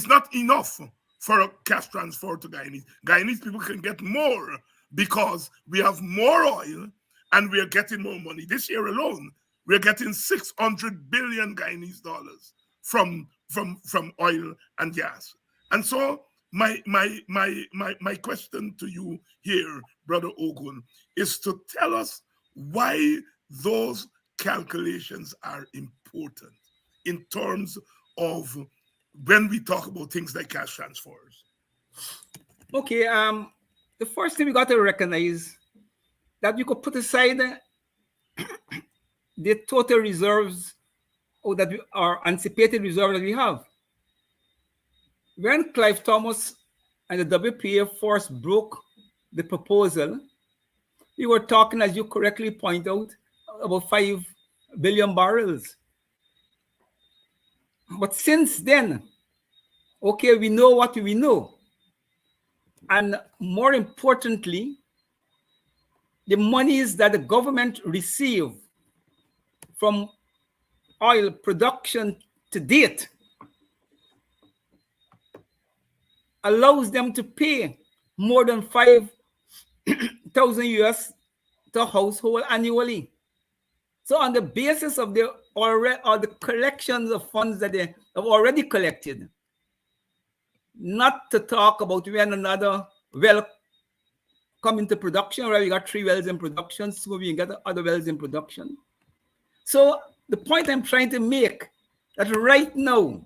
not enough for a cash transfer to Guyanese. Guyanese people can get more because we have more oil and we are getting more money. This year alone, we're getting 600 billion Guyanese dollars from oil and gas. And so my question to you here, Brother Ogun, is to tell us why those calculations are important in terms of when we talk about things like cash transfers. Okay, the first thing we got to recognize that you could put aside the total reserves or that our anticipated reserve that we have. When Clive Thomas and the WPA first broke the proposal, we were talking, as you correctly point out, about 5 billion barrels. But since then, okay, we know what we know. And more importantly, the monies that the government receive from oil production to date allows them to pay more than 5,000 US to household annually. So on the basis of the collections of funds that they have already collected, not to talk about when another well come into production, where we got 3 wells in production, so we can get other wells in production. So the point I'm trying to make, that right now,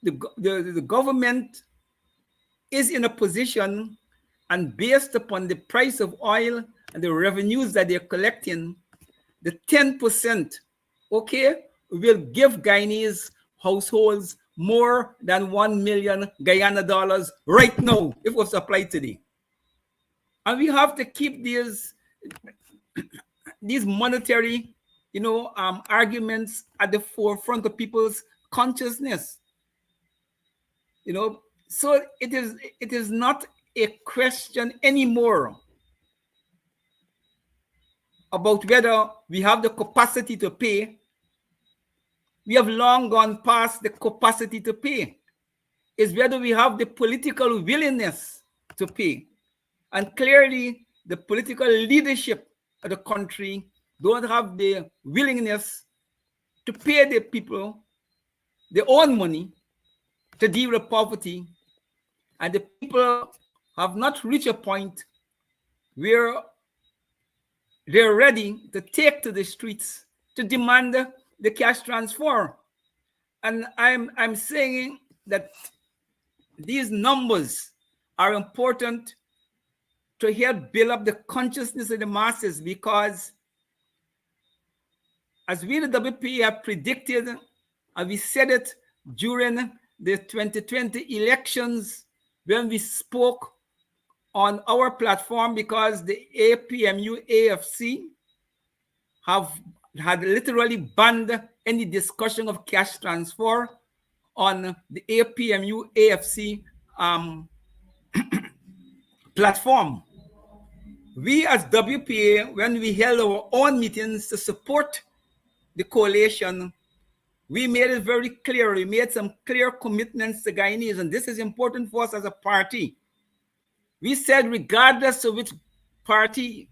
the government is in a position, and based upon the price of oil and the revenues that they're collecting, the 10%, okay, will give Guyanese households more than 1 million Guyana dollars right now if it was applied today. And we have to keep these monetary, arguments at the forefront of people's consciousness. So it is not a question anymore about whether we have the capacity to pay. We have long gone past the capacity to pay. It's whether we have the political willingness to pay. And clearly, the political leadership of the country don't have the willingness to pay the people their own money to deal with poverty. And the people have not reached a point where they're ready to take to the streets to demand the cash transfer. And I'm saying that these numbers are important to help build up the consciousness of the masses, because as we, the WPA, have predicted, and we said it during the 2020 elections when we spoke on our platform, because the APMU AFC had literally banned any discussion of cash transfer on the APMU AFC platform. We as WPA, when we held our own meetings to support the coalition, we made it very clear. We made some clear commitments to Guyanese, and this is important for us as a party. We said, regardless of which party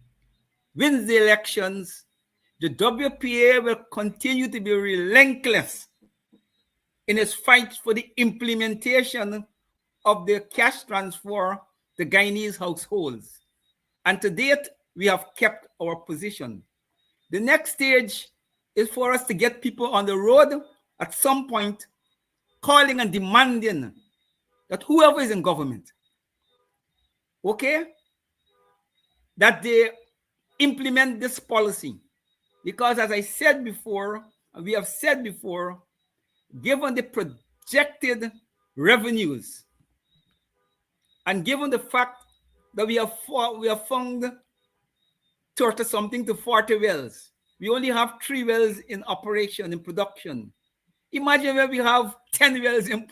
wins the elections, the WPA will continue to be relentless in its fight for the implementation of the cash transfer to Guyanese households. And to date, we have kept our position. The next stage is for us to get people on the road at some point, calling and demanding that whoever is in government, okay, that they implement this policy. Because as I said before, we have said before, given the projected revenues and given the fact that we have found 30-something to 40 wells, we only have 3 wells in operation, in production. Imagine when we have 10 wells in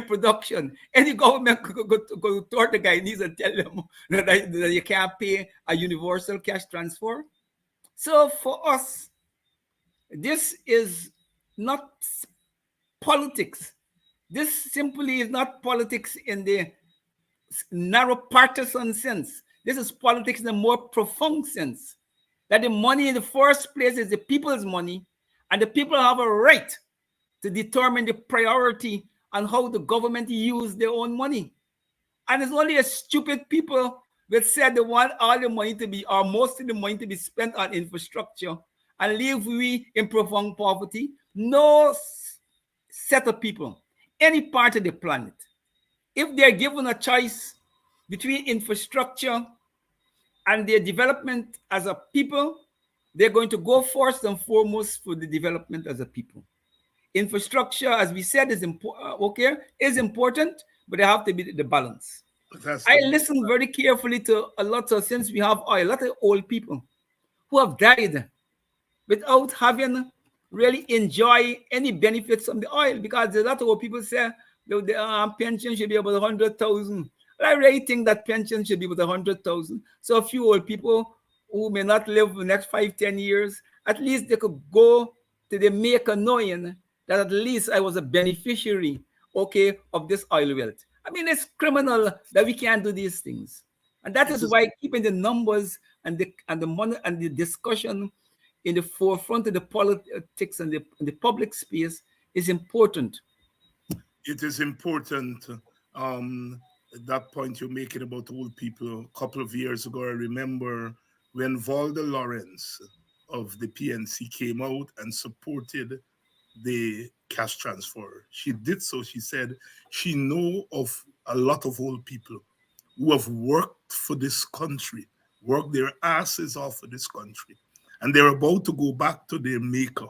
production. Any government could go to the Guyanese and tell them that you can't pay a universal cash transfer. So for us, this is not politics. This simply is not politics in the narrow partisan sense. This is politics in a more profound sense. That the money in the first place is the people's money, and the people have a right to determine the priority on how the government use their own money. And it's only a stupid people that said they want all the money to be, or most of the money to be spent on infrastructure and leave we in profound poverty. No set of people, any part of the planet, if they're given a choice between infrastructure and their development as a people, they're going to go first and foremost for the development as a people. Infrastructure, as we said, is important, but there have to be the balance. I listen very carefully to a lot of, since we have a lot of old people who have died without having really enjoy any benefits from the oil, because a lot of old people say the pension should be about 100,000. I really think that pension should be about 100,000. So a few old people who may not live the next 5-10 years, at least they could go to the maker knowing that at least I was a beneficiary, of this oil wealth. I mean, it's criminal that we can't do these things. And that is why keeping the numbers and the money and the discussion in the forefront of the politics and the public space is important. It is important. That point you're making about old people. A couple of years ago, I remember when Valda Lawrence of the PNC came out and supported the cash transfer. She did so. She said she know of a lot of old people who have worked for this country, worked their asses off for this country, and they're about to go back to their maker.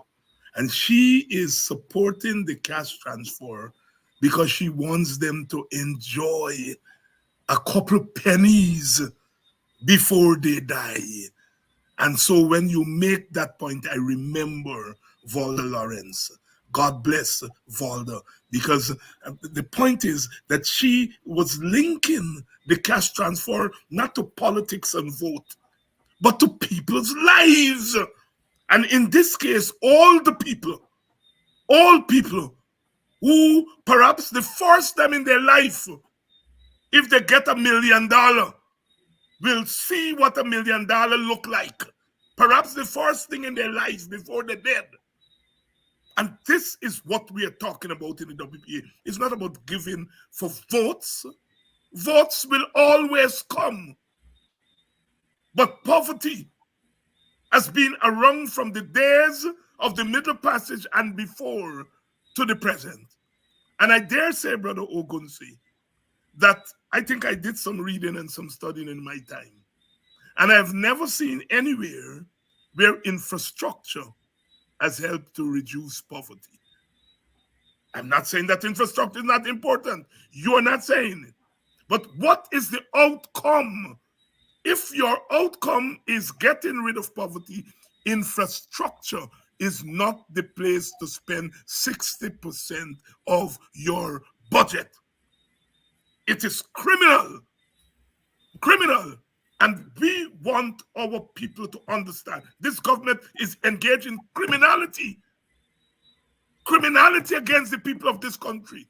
And she is supporting the cash transfer because she wants them to enjoy a couple pennies before they die. And so when you make that point, I remember Valda Lawrence. God bless Valda, because the point is that she was linking the cash transfer not to politics and vote, but to people's lives. And in this case, all people who perhaps the first time in their life, if they get $1 million, will see what $1 million look like. Perhaps the first thing in their life before they're dead. And this is what we are talking about in the WPA. It's not about giving for votes. Votes will always come. But poverty has been around from the days of the Middle Passage and before to the present. And I dare say, Brother Ogunsi, that I think I did some reading and some studying in my time. And I've never seen anywhere where infrastructure has helped to reduce poverty. I'm not saying that infrastructure is not important. You're not saying it. But what is the outcome? If your outcome is getting rid of poverty, infrastructure is not the place to spend 60% of your budget. It is criminal. Criminal. And we want our people to understand this government is engaged in criminality. Criminality against the people of this country.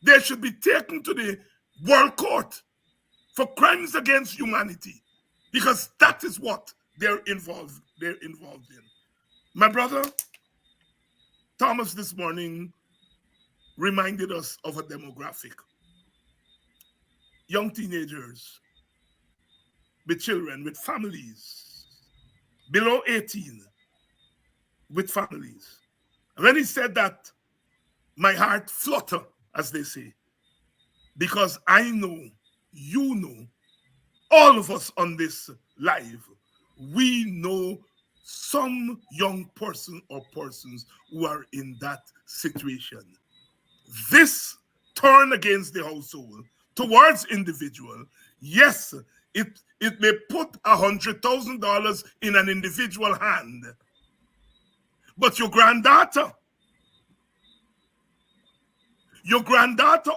They should be taken to the World Court for crimes against humanity, because that is what they're involved in. My brother Thomas this morning reminded us of a demographic. Young teenagers with children, with families, below 18, with families. And when he said that, my heart fluttered, as they say, because I know, you know, all of us on this live, we know some young person or persons who are in that situation. This turn against the household towards individual, yes, it may put $100,000 in an individual hand, but your granddaughter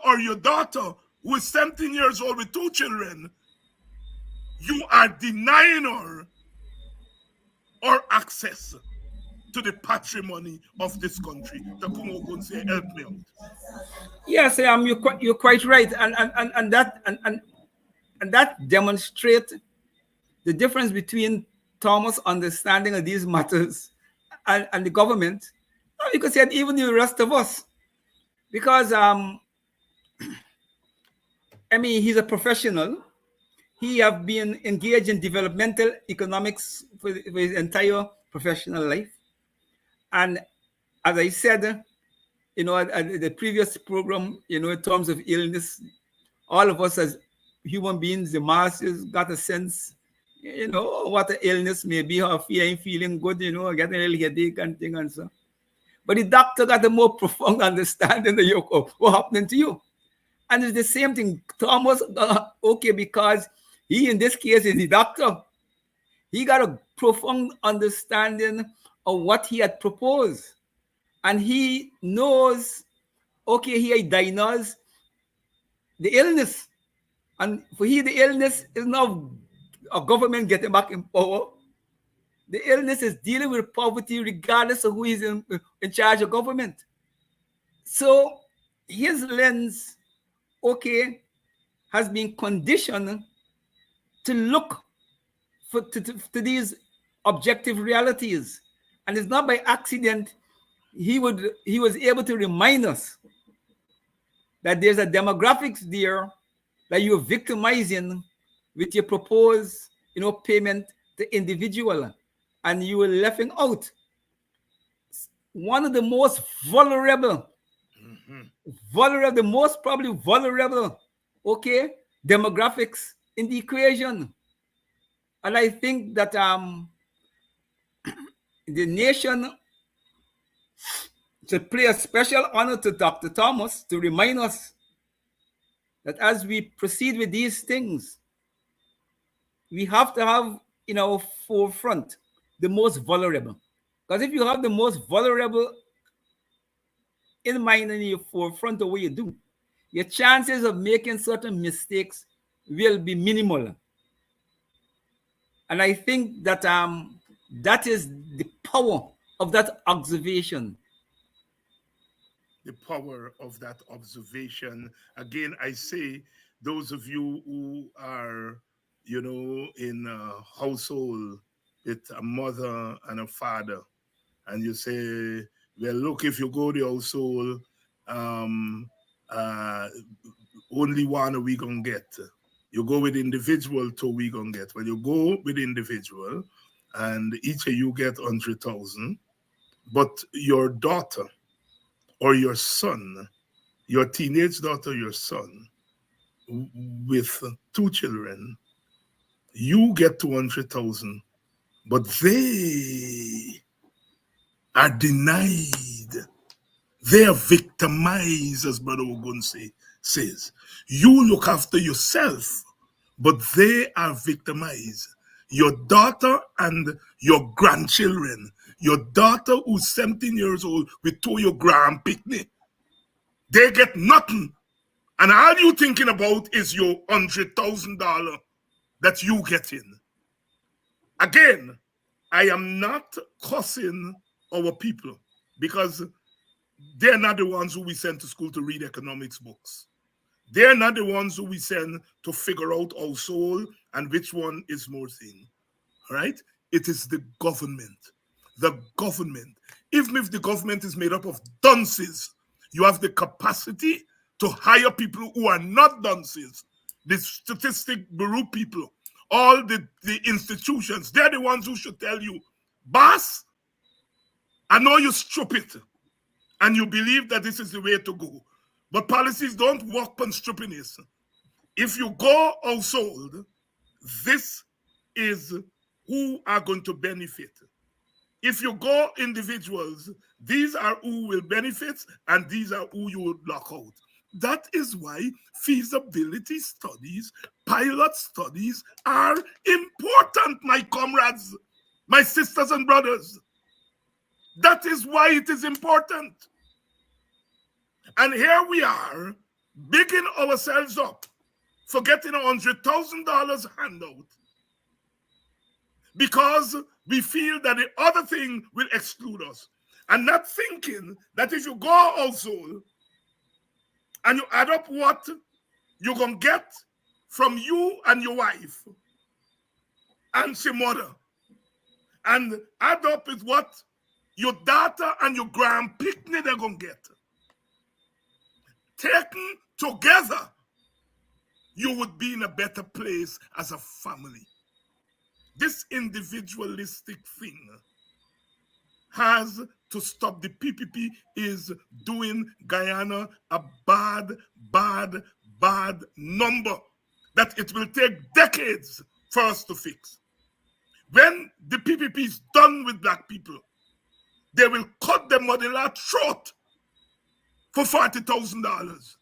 or your daughter who is 17 years old with 2 children, you are denying her or access to the patrimony of this country. Say, help me out. Yes, you're quite right, and that demonstrates the difference between Thomas' understanding of these matters and the government. You could say even the rest of us, because I mean, he's a professional. He have been engaged in developmental economics for his entire professional life, and as I said, at the previous program, in terms of illness, all of us as human beings, the masses, got a sense, what the illness may be, or feeling good, getting a little headache and thing and so. But the doctor got a more profound understanding of what happening to you. And it's the same thing. Thomas, okay, because he, in this case, is the doctor. He got a profound understanding of what he had proposed. And he knows, okay, he diagnosed the illness. And for he, the illness is not a government getting back in power. The illness is dealing with poverty regardless of who is in charge of government. So his lens, okay, has been conditioned to look to these objective realities. And it's not by accident he was able to remind us that there's a demographics there that you're victimizing with your proposed, payment to individual, and you were leaving out one of the most vulnerable, the most probably vulnerable, okay, demographics in the equation. And I think that the nation should pay a special honor to Dr. Thomas to remind us that as we proceed with these things, we have to have in our forefront the most vulnerable. Because if you have the most vulnerable in mind in your forefront of what you do, your chances of making certain mistakes will be minimal. And I think that that is the power of that observation. The power of that observation. Again, I say, those of you who are, in a household with a mother and a father, and you say, well, look, if you go to the household, only one we gonna get. You go with individual, two we gonna get. When you go with individual, and each of you get 100,000, but your daughter or your son, your teenage daughter, your son, with 2 children, you get 200,000, but they are denied. They are victimized, as Brother Ogun says. You look after yourself, but they are victimized. Your daughter and your grandchildren, your daughter who's 17 years old with 2 your grand picnic, they get nothing. And all you thinking about is your $100,000 that you get in. Again, I am not cussing our people, because they're not the ones who we send to school to read economics books. They're not the ones who we send to figure out our soul and which one is more thing. All right? It is the government. The government. Even if the government is made up of dunces, you have the capacity to hire people who are not dunces. The statistic bureau people, all the institutions, they're the ones who should tell you, boss, I know you're stupid and you believe that this is the way to go, but policies don't work on stupidness. If you go household, this is who are going to benefit. If you go individuals, these are who will benefit and these are who you will block out. That is why feasibility studies, pilot studies are important, my comrades, my sisters and brothers. That is why it is important. And here we are, bigging ourselves up for getting $100,000 handout, because we feel that the other thing will exclude us. And not thinking that if you go household and you add up what you're going to get from you and your wife and your mother, and add up with what your daughter and your grand picnic they're going to get, taken together, you would be in a better place as a family. This individualistic thing has to stop. The PPP is doing Guyana a bad, bad, bad number that it will take decades for us to fix. When the PPP is done with black people, they will cut their mother-in-law throat for $40,000.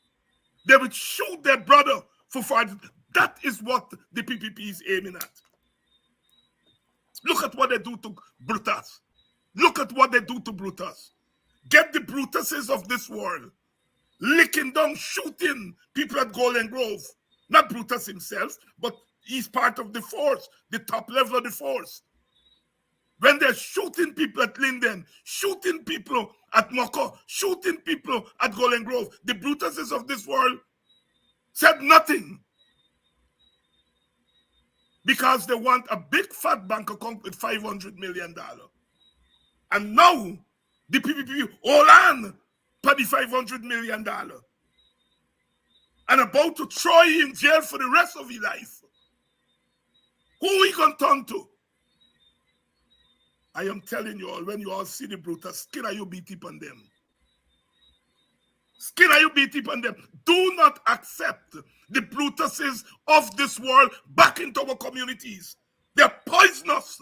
They will shoot their brother for $40,000. That is what the PPP is aiming at. Look at what they do to Brutus. Look at what they do to Brutus. Get the Brutuses of this world licking down, shooting people at Golden Grove. Not Brutus himself, but he's part of the force, the top level of the force. When they're shooting people at Linden, shooting people at Moko, shooting people at Golden Grove, the Brutuses of this world said nothing. Because they want a big fat bank account with $500 million. And now, the PPP hold on for the $500 million. And about to throw him in jail for the rest of his life. Who we going to turn to? I am telling you all, when you all see the Brutus, skin are you beat up on them. Skin are you beat up on them. Do not accept the Brutuses of this world back into our communities. They're poisonous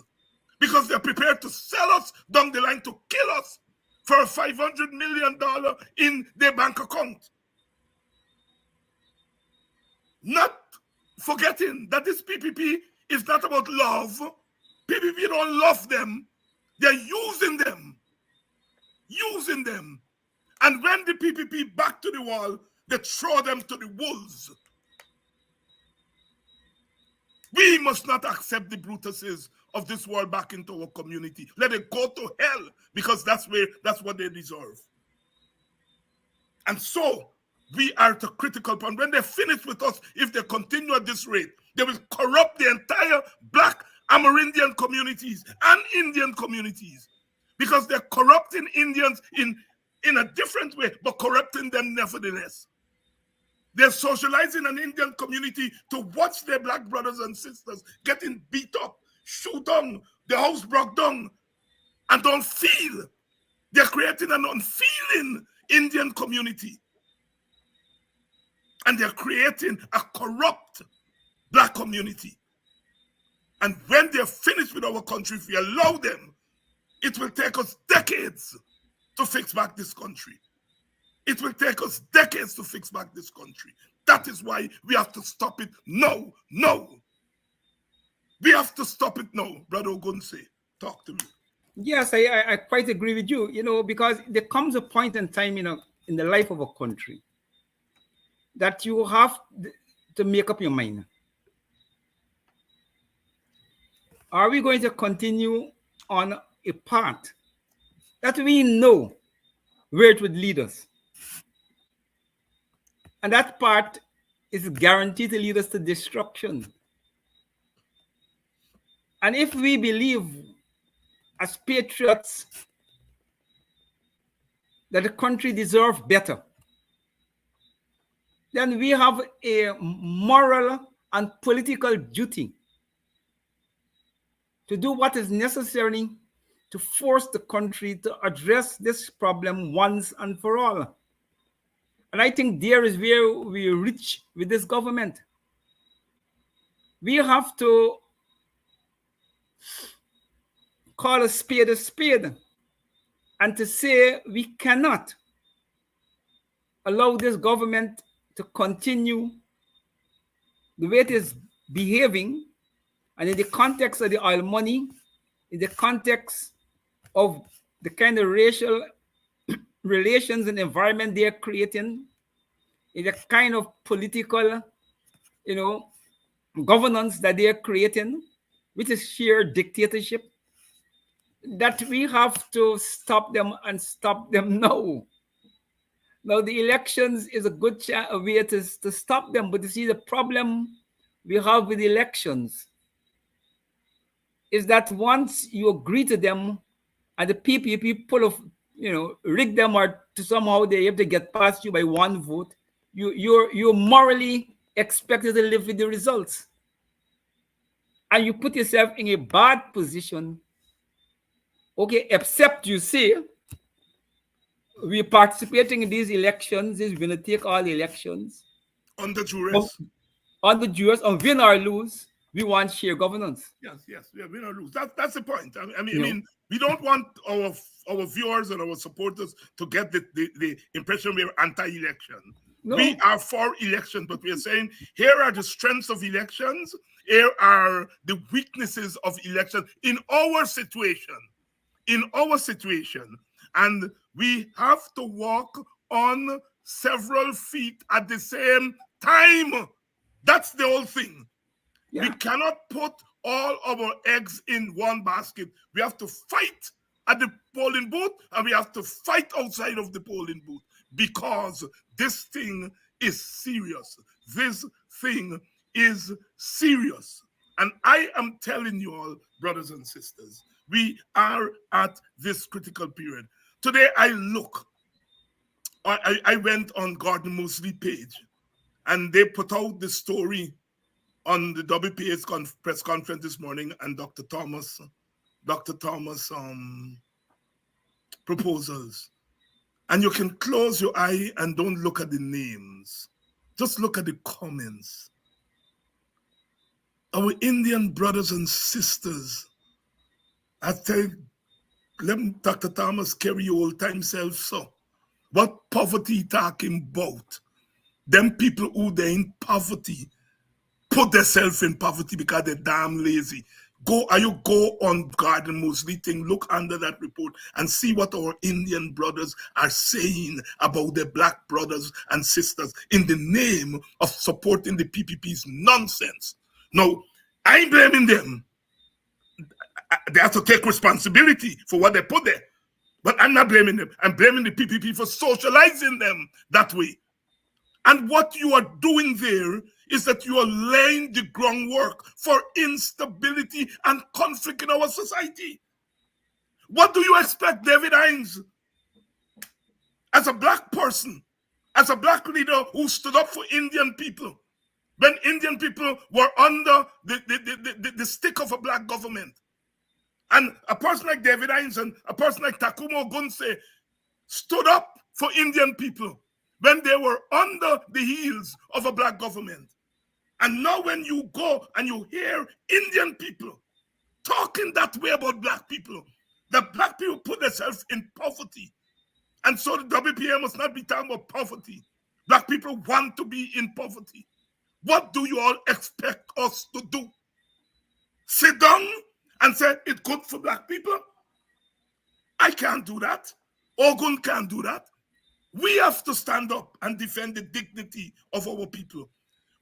because they're prepared to sell us down the line to kill us for $500 million in their bank account. Not forgetting that this PPP is not about love. PPP don't love them. They're using them. Using them. And when the PPP back to the wall, they throw them to the wolves. We must not accept the Brutuses of this world back into our community. Let it go to hell, because that's what they deserve. And so we are at a critical point. When they finish with us, if they continue at this rate, they will corrupt the entire black Amerindian communities and Indian communities, because they're corrupting Indians in a different way, but corrupting them nevertheless. They're socializing an Indian community to watch their black brothers and sisters getting beat up, shoot down, the house broke down, and don't feel. They're creating an unfeeling Indian community. And they're creating a corrupt black community. And when they're finished with our country, if we allow them, it will take us decades to fix back this country. It will take us decades to fix back this country. That is why we have to stop it. No. We have to stop it now. Brother Ogunse, talk to me. Yes, I quite agree with you, because there comes a point in time, in the life of a country that you have to make up your mind. Are we going to continue on a path that we know where it would lead us? And that path is guaranteed to lead us to destruction. And if we believe as patriots that the country deserves better, then we have a moral and political duty to do what is necessary to force the country to address this problem once and for all. And I think there is where we reach with this government. We have to call a spade, and to say we cannot allow this government to continue the way it is behaving, and in the context of the oil money, in the context of the kind of racial relations and environment they are creating, in the kind of political, governance that they are creating, which is sheer dictatorship, that we have to stop them and stop them now. Now, the elections is a good way to stop them, but you see, the problem we have with elections is that once you agree to them and the people of rig them or to somehow they have to get past you by one vote, you're morally expected to live with the results, and you put yourself in a bad position. Okay, except you say we're participating in these elections, is we're going to take all the elections under duress. On the duress, on win or lose, we want shared governance. Yes, yeah, win or lose. That's the point. I mean, we don't want our viewers and our supporters to get the impression we're anti-election. No. We are for election, but we are saying here are the strengths of elections, here are the weaknesses of election in our situation. And we have to walk on several feet at the same time. That's the whole thing. Yeah. We cannot put all our eggs in one basket. We have to fight at the polling booth, and we have to fight outside of the polling booth, because this thing is serious. This thing is serious. And I am telling you all, brothers and sisters, we are at this critical period. Today, I went on Gordon Mosley page, and they put out the story on the WPA's press conference this morning, and Dr. Thomas proposals. And you can close your eye and don't look at the names. Just look at the comments. Our Indian brothers and sisters, I tell you, let Dr. Thomas carry your old time self, so. What poverty talking about? Them people who they're in poverty put themselves in poverty because they're damn lazy. Go on Gordon Mosley thing, look under that report and see what our Indian brothers are saying about their black brothers and sisters in the name of supporting the PPP's nonsense. No, I ain't blaming them. They have to take responsibility for what they put there. But I'm not blaming them. I'm blaming the PPP for socializing them that way. And what you are doing there is that you are laying the groundwork for instability and conflict in our society. What do you expect, David Hinds, as a black person, as a black leader who stood up for Indian people, when Indian people were under the stick of a black government? And a person like David Hinds and a person like Takumo Gunse stood up for Indian people when they were under the heels of a black government. And now when you go and you hear Indian people talking that way about black people, the black people put themselves in poverty. And so the WPA must not be talking about poverty. Black people want to be in poverty. What do you all expect us to do? Sit down and say it's good for black people? I can't do that. Ogun can't do that. We have to stand up and defend the dignity of our people.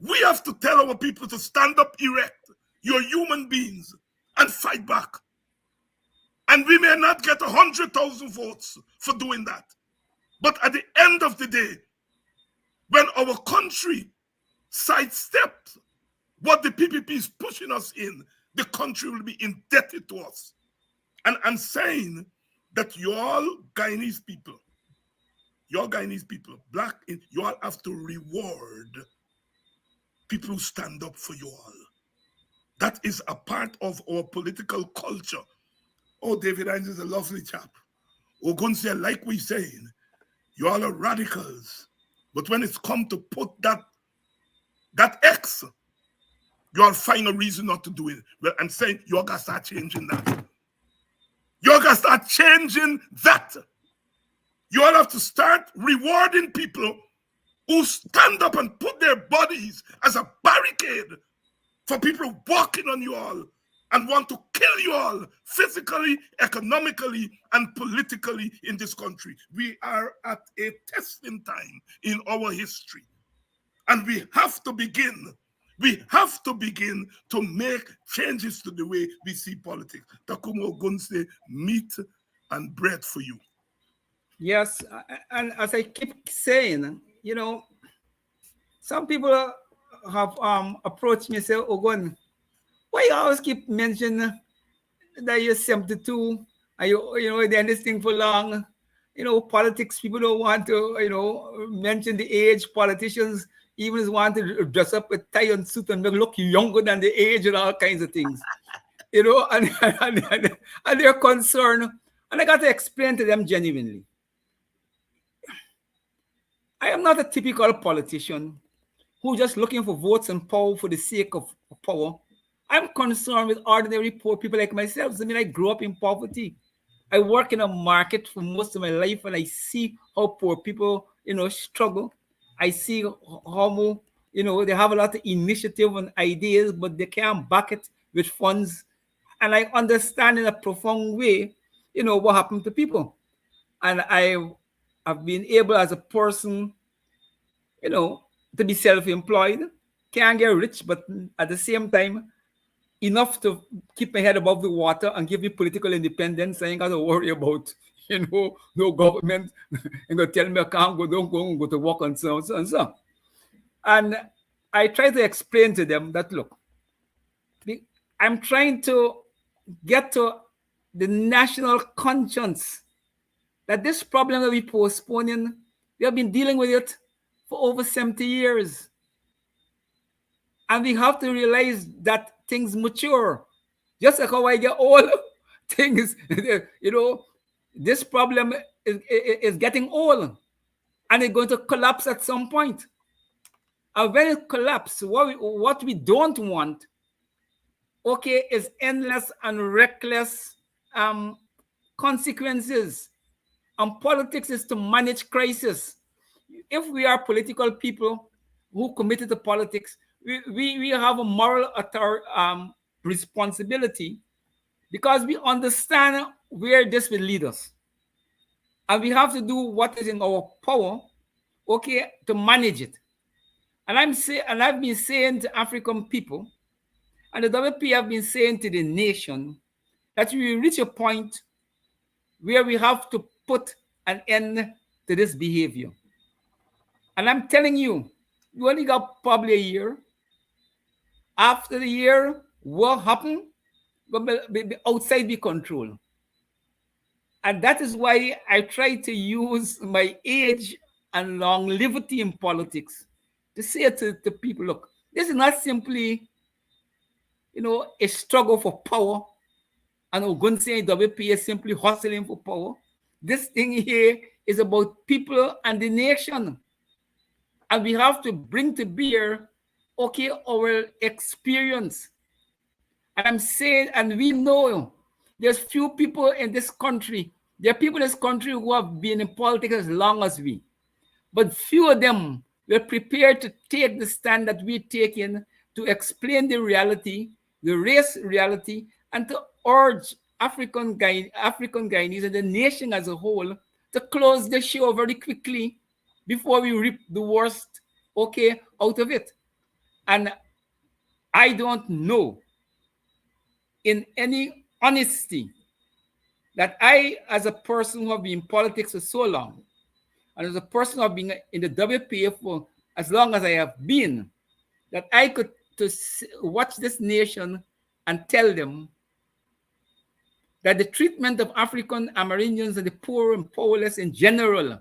We have to tell our people to stand up erect. You're human beings, and fight back. And we may not get 100,000 votes for doing that. But at the end of the day, when our country sidesteps what the PPP is pushing us in, the country will be indebted to us. And I'm saying that you all Guyanese people, you all have to reward people who stand up for you all. That is a part of our political culture. Oh, David Hinds is a lovely chap. Ogunse, like we're saying, you all are radicals. But when it's come to put that X, you all find a reason not to do it. Well, I'm saying you all got to start changing that. You all got to start changing that. You all have to start rewarding people who stand up and put their bodies as a barricade for people walking on you all and want to kill you all physically, economically, and politically in this country. We are at a testing time in our history. And we have to begin We have to begin to make changes to the way we see politics. Takumo Gunse, meat and bread for you. Yes, and as I keep saying, you know, some people have approached me and say, Ogun, why you always keep mentioning that you're 72 and you know, they're in this thing for long? You know, politics, people don't want to, you know, mention the age. Politicians even want to dress up with tie and suit and look younger than the age and all kinds of things. You know, and they're concerned. And I got to explain to them genuinely. I am not a typical politician who just looking for votes and power for the sake of power. I'm concerned with ordinary poor people like myself. I mean, I grew up in poverty. I work in a market for most of my life, and I see how poor people, you know, struggle. I see how, you know, they have a lot of initiative and ideas, but they can't back it with funds. And I understand in a profound way, you know, what happened to people. And I have been able as a person, you know, to be self-employed, can't get rich, but at the same time, enough to keep my head above the water and give me political independence. I ain't got to worry about, you know, no government and go tell me I can't go, don't go to work and so on, so and so. And I try to explain to them that, look, I'm trying to get to the national conscience that this problem that we're postponing, we have been dealing with it for over 70 years. And we have to realize that things mature. Just like how I get old, things, you know, this problem is getting old and it's going to collapse at some point. And when it collapses, what we don't want, okay, is endless and reckless consequences. And politics is to manage crisis. If we are political people who committed to politics, we have a moral responsibility because we understand where this will lead us. And we have to do what is in our power, okay, to manage it. And I've been saying to African people, and the WP have been saying to the nation, that we will reach a point where we have to put an end to this behavior. And I'm telling you, you only got probably a year. After the year, what happened? Be outside the control. And that is why I try to use my age and longevity in politics to say to people, look, this is not simply, you know, a struggle for power. And Ogunse and WP is simply hustling for power. This thing here is about people and the nation. And we have to bring to bear, okay, our experience. And I'm saying, and we know there's few people in this country. There are people in this country who have been in politics as long as we. But few of them were prepared to take the stand that we're taking to explain the reality, the race reality, and to urge African Guyanese and the nation as a whole to close the show very quickly before we reap the worst, okay, out of it. And I don't know in any honesty that I, as a person who have been in politics for so long, and as a person who have been in the WPA for as long as I have been, that I could to watch this nation and tell them that the treatment of African Amerindians and the poor and powerless in general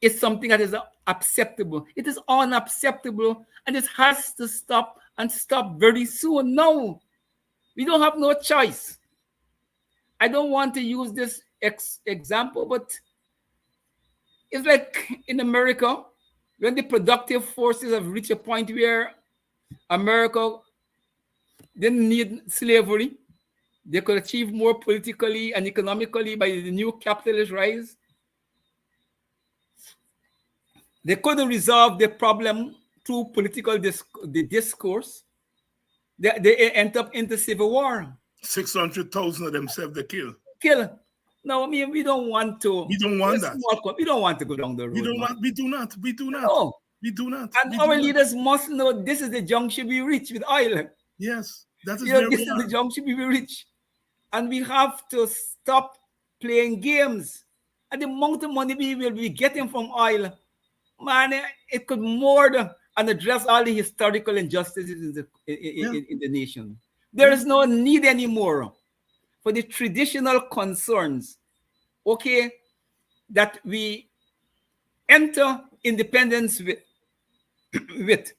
is something that is acceptable. It is unacceptable, and it has to stop and stop very soon. No, we don't have no choice. I don't want to use this example, but it's like in America, when the productive forces have reached a point where America didn't need slavery, they could achieve more politically and economically by the new capitalist rise. They couldn't resolve the problem through political discourse. They end up into civil war. 600,000 of them self the kill. No, I mean, we don't want to. We don't want that. We don't want to go down the road. We do not. No, We do not. And our leaders must know this is the junction we reach with oil. Yes, that is where this is the junction we reach. And we have to stop playing games. And the amount of money we will be getting from oil, man, it could more than and address all the historical injustices in the nation. There is no need anymore for the traditional concerns, okay, that we enter independence with.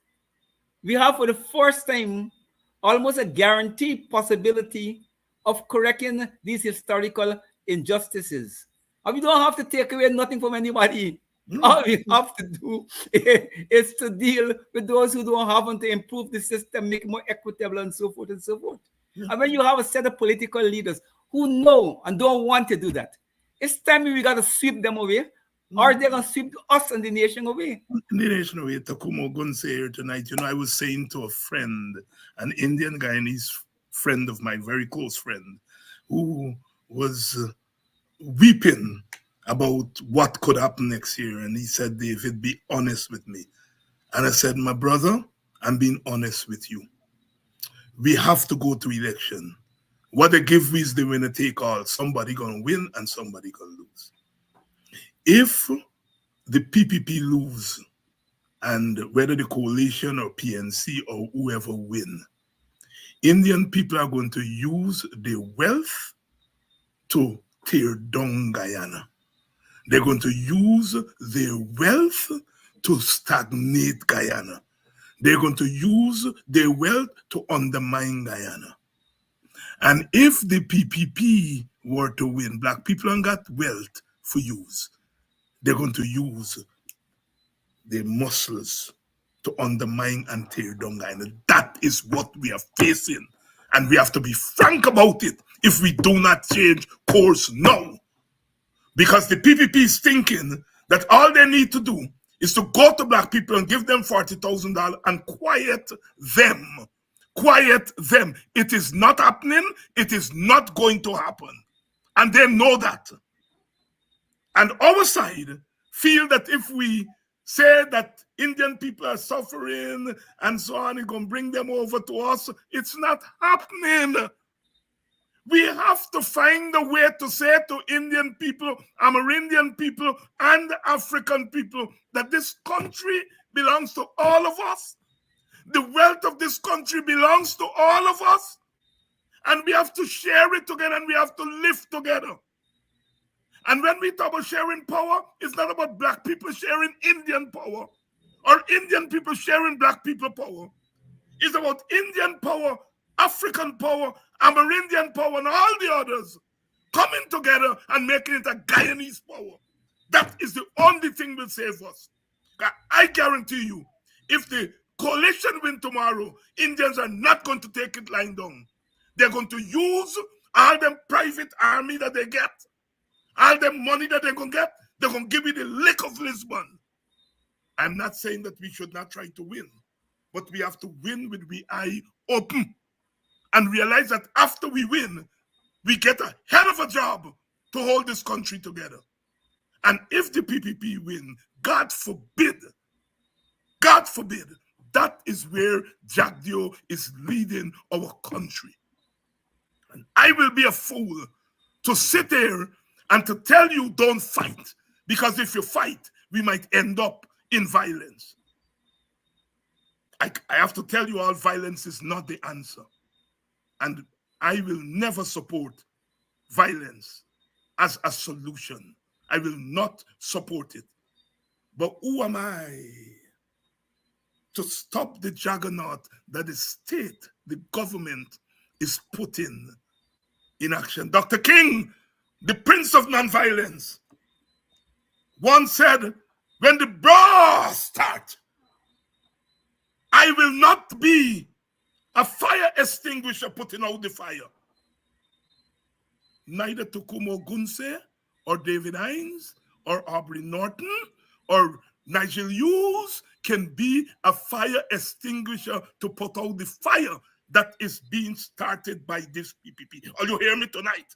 We have for the first time almost a guaranteed possibility of correcting these historical injustices. And we don't have to take away nothing from anybody. All we have to do is to deal with those who don't have and to improve the system, make it more equitable and so forth and so forth. And when you have a set of political leaders who know and don't want to do that, it's time we got to sweep them away, or they're going to sweep us and the nation away. The nation away. Takumo Gunse here tonight. You know, I was saying to a friend, an Indian Guyanese friend of mine, very close friend, who was weeping about what could happen next year. And he said, David, be honest with me. And I said, my brother, I'm being honest with you. We have to go to election. What they give me is the winner take all. Somebody going to win and somebody going to lose. If the PPP lose, and whether the coalition or PNC or whoever win, Indian people are going to use their wealth to tear down Guyana. They're going to use their wealth to stagnate Guyana. They're going to use their wealth to undermine Guyana. And if the PPP were to win, black people ain't got wealth for use. They're going to use their muscles to undermine and tear down Guyana. That is what we are facing. And we have to be frank about it if we do not change course now. Because the PPP is thinking that all they need to do is to go to black people and give them $40,000 and quiet them. Quiet them. It is not happening. It is not going to happen. And they know that. And our side feel that if we say that Indian people are suffering and so on, it's going to bring them over to us, it's not happening. We have to find a way to say to Indian people, Amerindian people, and African people that this country belongs to all of us. The wealth of this country belongs to all of us. And we have to share it together and we have to live together. And when we talk about sharing power, it's not about black people sharing Indian power or Indian people sharing black people power. It's about Indian power, African power, Amerindian power, and all the others coming together and making it a Guyanese power. That is the only thing that will save us. I guarantee you, if the coalition win tomorrow, Indians are not going to take it lying down. They're going to use all them private army that they get, all the money that they're going to get, they're going to give you the lick of Lisbon. I'm not saying that we should not try to win, but we have to win with the eye open and realize that after we win, we get a hell of a job to hold this country together. And if the PPP win, God forbid, that is where Jack Dio is leading our country. And I will be a fool to sit there and to tell you don't fight, because if you fight, we might end up in violence. I have to tell you all, violence is not the answer. And I will never support violence as a solution. I will not support it. But who am I to stop the juggernaut that the state, the government is putting in action? Dr. King, the Prince of Nonviolence, once said, when the brawl starts, I will not be a fire extinguisher putting out the fire. Neither Tukumo Gunse or David Hines or Aubrey Norton or Nigel Hughes can be a fire extinguisher to put out the fire that is being started by this PPP. Are you hear me tonight?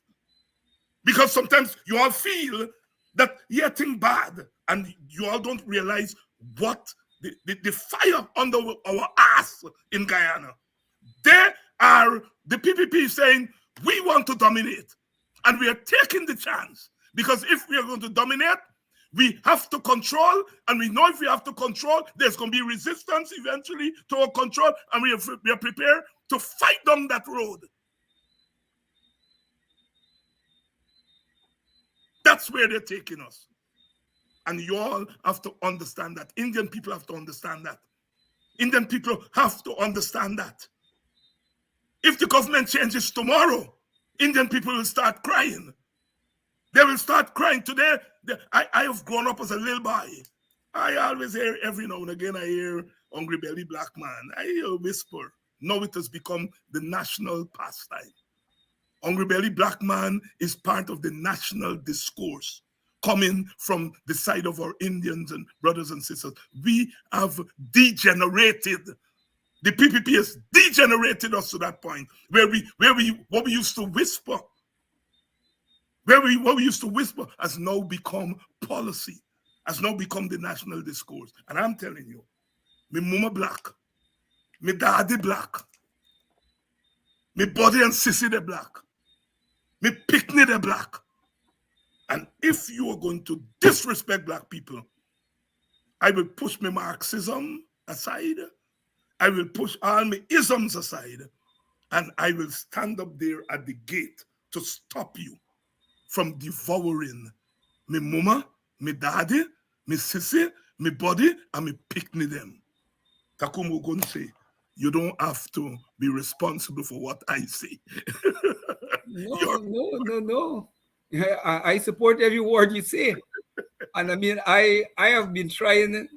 Because sometimes you all feel that things bad and you all don't realize what the fire under our ass in Guyana. They are the PPP saying, we want to dominate. And we are taking the chance. Because if we are going to dominate, we have to control. And we know if we have to control, there's going to be resistance eventually to our control. And we are prepared to fight down that road. That's where they're taking us. And you all have to understand that. Indian people have to understand that. Indian people have to understand that. If the government changes tomorrow, Indian people will start crying. They will start crying. Today, I have grown up as a little boy. I always hear, every now and again, I hear Hungry Belly Black Man. I hear a whisper. Now it has become the national pastime. Hungry Belly Black Man is part of the national discourse coming from the side of our Indians and brothers and sisters. We have degenerated. The PPP has degenerated us to that point where what we used to whisper, what we used to whisper has now become policy, has now become the national discourse. And I'm telling you, me mama black, me daddy black, me body and sissy they black, me picnic they black. And if you are going to disrespect black people, I will push my Marxism aside. I will push all my isms aside. And I will stand up there at the gate to stop you from devouring me mama, me daddy, me sissy, me body, and me picnic them. Takumu gon say, you don't have to be responsible for what I say. No. I support every word you say. And I mean, I have been trying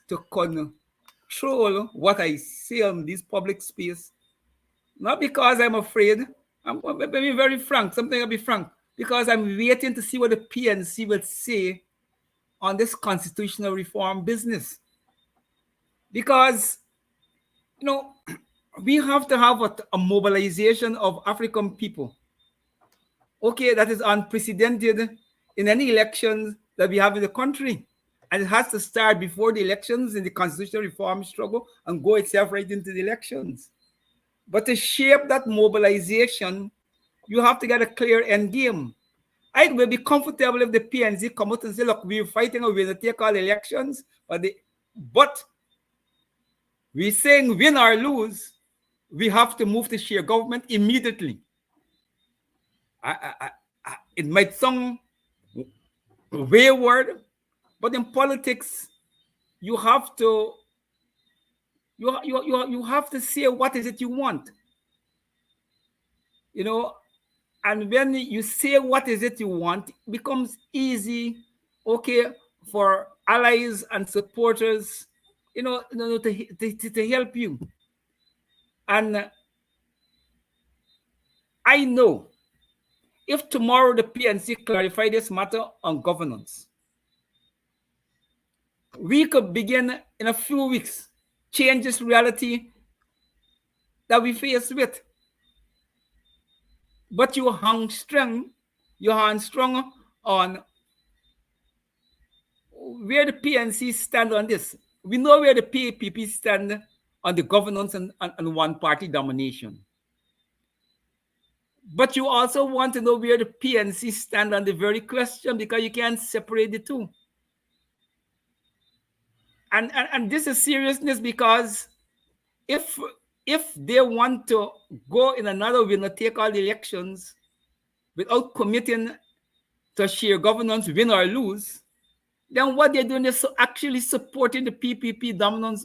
to control what I say on this public space. Not because I'm afraid. I'm being very frank. Something I'll be frank. Because I'm waiting to see what the PNC will say on this constitutional reform business. Because, you know, we have to have a mobilization of African people. Okay, that is unprecedented in any elections that we have in the country. And it has to start before the elections in the constitutional reform struggle and go itself right into the elections. But to shape that mobilization, you have to get a clear end game. I will be comfortable if the PNC come out and say, look, we're fighting, we're going to take all elections, but we're saying win or lose, we have to move to share government immediately. It might sound wayward, but in politics, you have to say what is it you want, you know. And when you say what is it you want, it becomes easy, okay, for allies and supporters, you know, to help you. And I know if tomorrow the PNC clarify this matter on governance, we could begin in a few weeks change this reality that we face with. But you hang strong on where the PNC stand on this. We know where the PPP stand on the governance and one-party domination. But you also want to know where the PNC stand on the very question, because you can't separate the two. And this is seriousness, because if they want to go in another way and take all the elections without committing to share governance, win or lose, then what they're doing is actually supporting the PPP dominance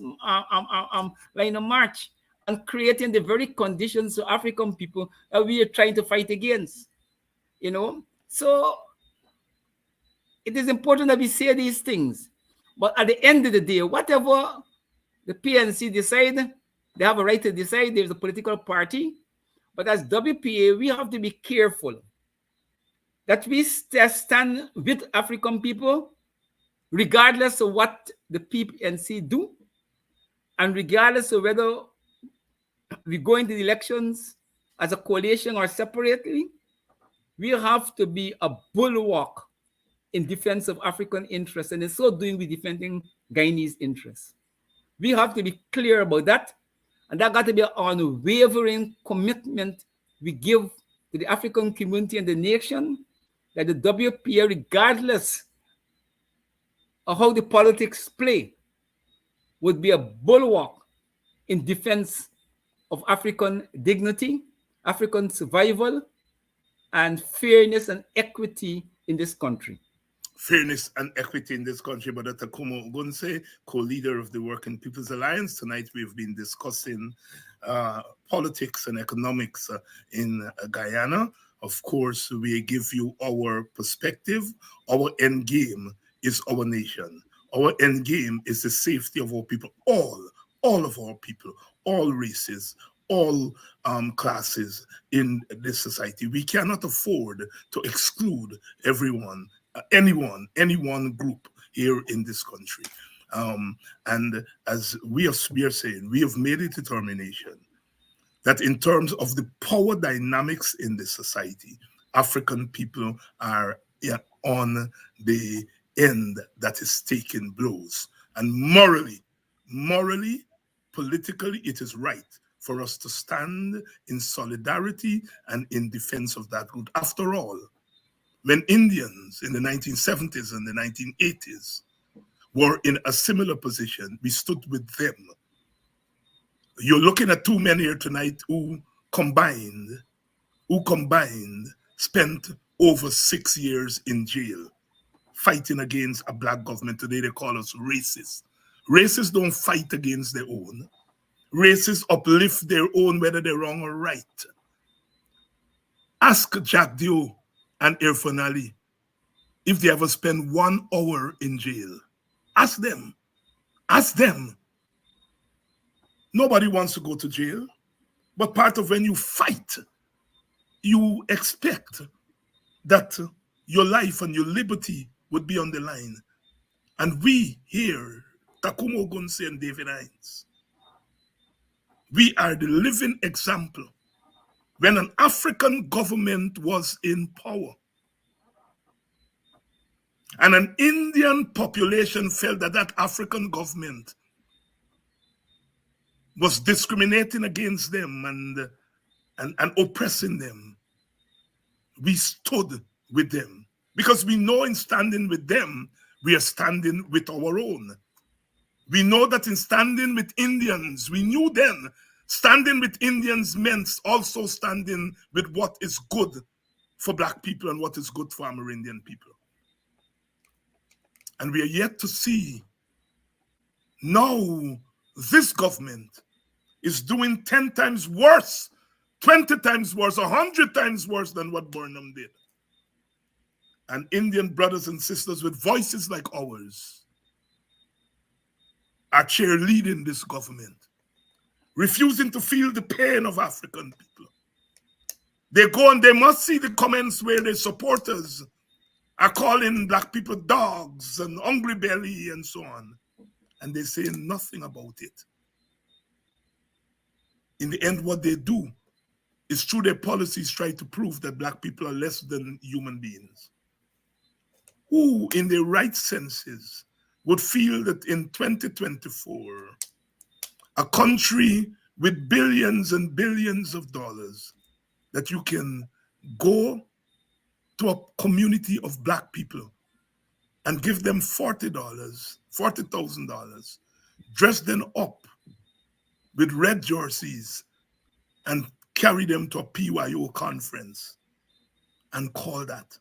line of march and creating the very conditions to African people that we are trying to fight against, you know. So it is important that we say these things. But at the end of the day, whatever the PNC decide, they have a right to decide. There's a political party. But as WPA, we have to be careful that we stand with African people, regardless of what the PNC do, and regardless of whether we go into the elections as a coalition or separately. We have to be a bulwark in defense of African interests, and in so doing, we're defending Guyanese interests. We have to be clear about that. And that got to be an unwavering commitment we give to the African community and the nation, that the WPA, regardless of how the politics play, would be a bulwark in defense of African dignity, African survival, and fairness and equity in this country. Fairness and equity in this country. But Dr. Kumo Ogunse, co-leader of the Working People's Alliance, tonight we've been discussing politics and economics in Guyana. Of course, we give you our perspective. Our end game is our nation. Our end game is the safety of our people, all of our people, all races, all classes in this society. We cannot afford to exclude everyone, any one group here in this country. And as we are saying, we have made a determination that in terms of the power dynamics in this society, African people are on the end that is taking blows. And morally, politically, it is right for us to stand in solidarity and in defense of that group. After all, when Indians in the 1970s and the 1980s were in a similar position, we stood with them. You're looking at two men here tonight who combined spent over 6 years in jail fighting against a black government. Today they call us racists. Racists don't fight against their own. Racists uplift their own, whether they're wrong or right. Ask Jack Dio and Irfan Ali if they ever spend 1 hour in jail. Ask them. Ask them. Nobody wants to go to jail, but part of when you fight, you expect that your life and your liberty would be on the line. And we here, Takumo Ogunse and David Hines, we are the living example. When an African government was in power and an Indian population felt that that African government was discriminating against them and oppressing them, we stood with them. Because we know in standing with them, we are standing with our own. We know that in standing with Indians, we knew then, standing with Indians meant also standing with what is good for Black people and what is good for Amerindian people. And we are yet to see now this government is doing 10 times worse, 20 times worse, 100 times worse than what Burnham did. And Indian brothers and sisters with voices like ours are cheerleading this government, refusing to feel the pain of African people. They go and they must see the comments where their supporters are calling Black people dogs and hungry belly and so on. And they say nothing about it. In the end, what they do is through their policies try to prove that Black people are less than human beings. Who in their right senses would feel that in 2024, a country with billions and billions of dollars, that you can go to a community of Black people and give them $40,000, dress them up with red jerseys and carry them to a PYO conference and call that.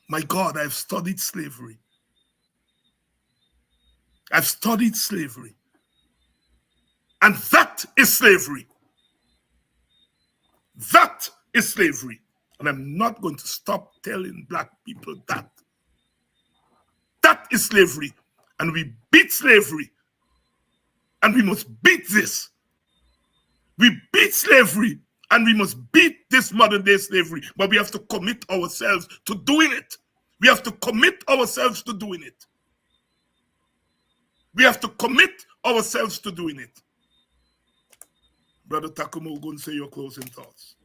My God, I've studied slavery. I've studied slavery. And that is slavery. That is slavery. And I'm not going to stop telling Black people that. That is slavery. And we beat slavery. And we must beat this. We beat slavery. And we must beat this modern day slavery. But we have to commit ourselves to doing it. We have to commit ourselves to doing it. We have to commit ourselves to doing it. Brother Takumo Ogunse, your closing thoughts.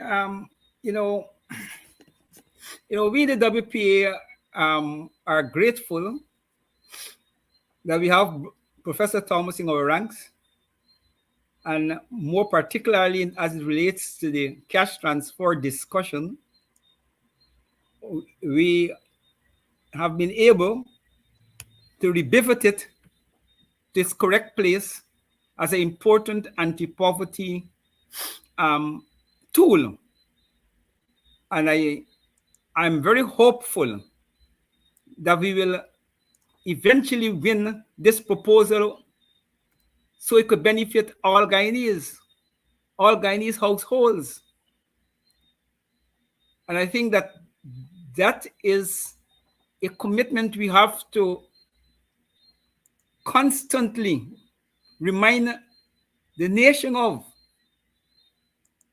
We in the WPA are grateful that we have Professor Thomas in our ranks, and more particularly as it relates to the cash transfer discussion, we have been able to revisit it to its correct place as an important anti-poverty tool. And I'm very hopeful that we will eventually win this proposal so it could benefit all Guyanese households. And I think that that is a commitment we have to constantly remind the nation of,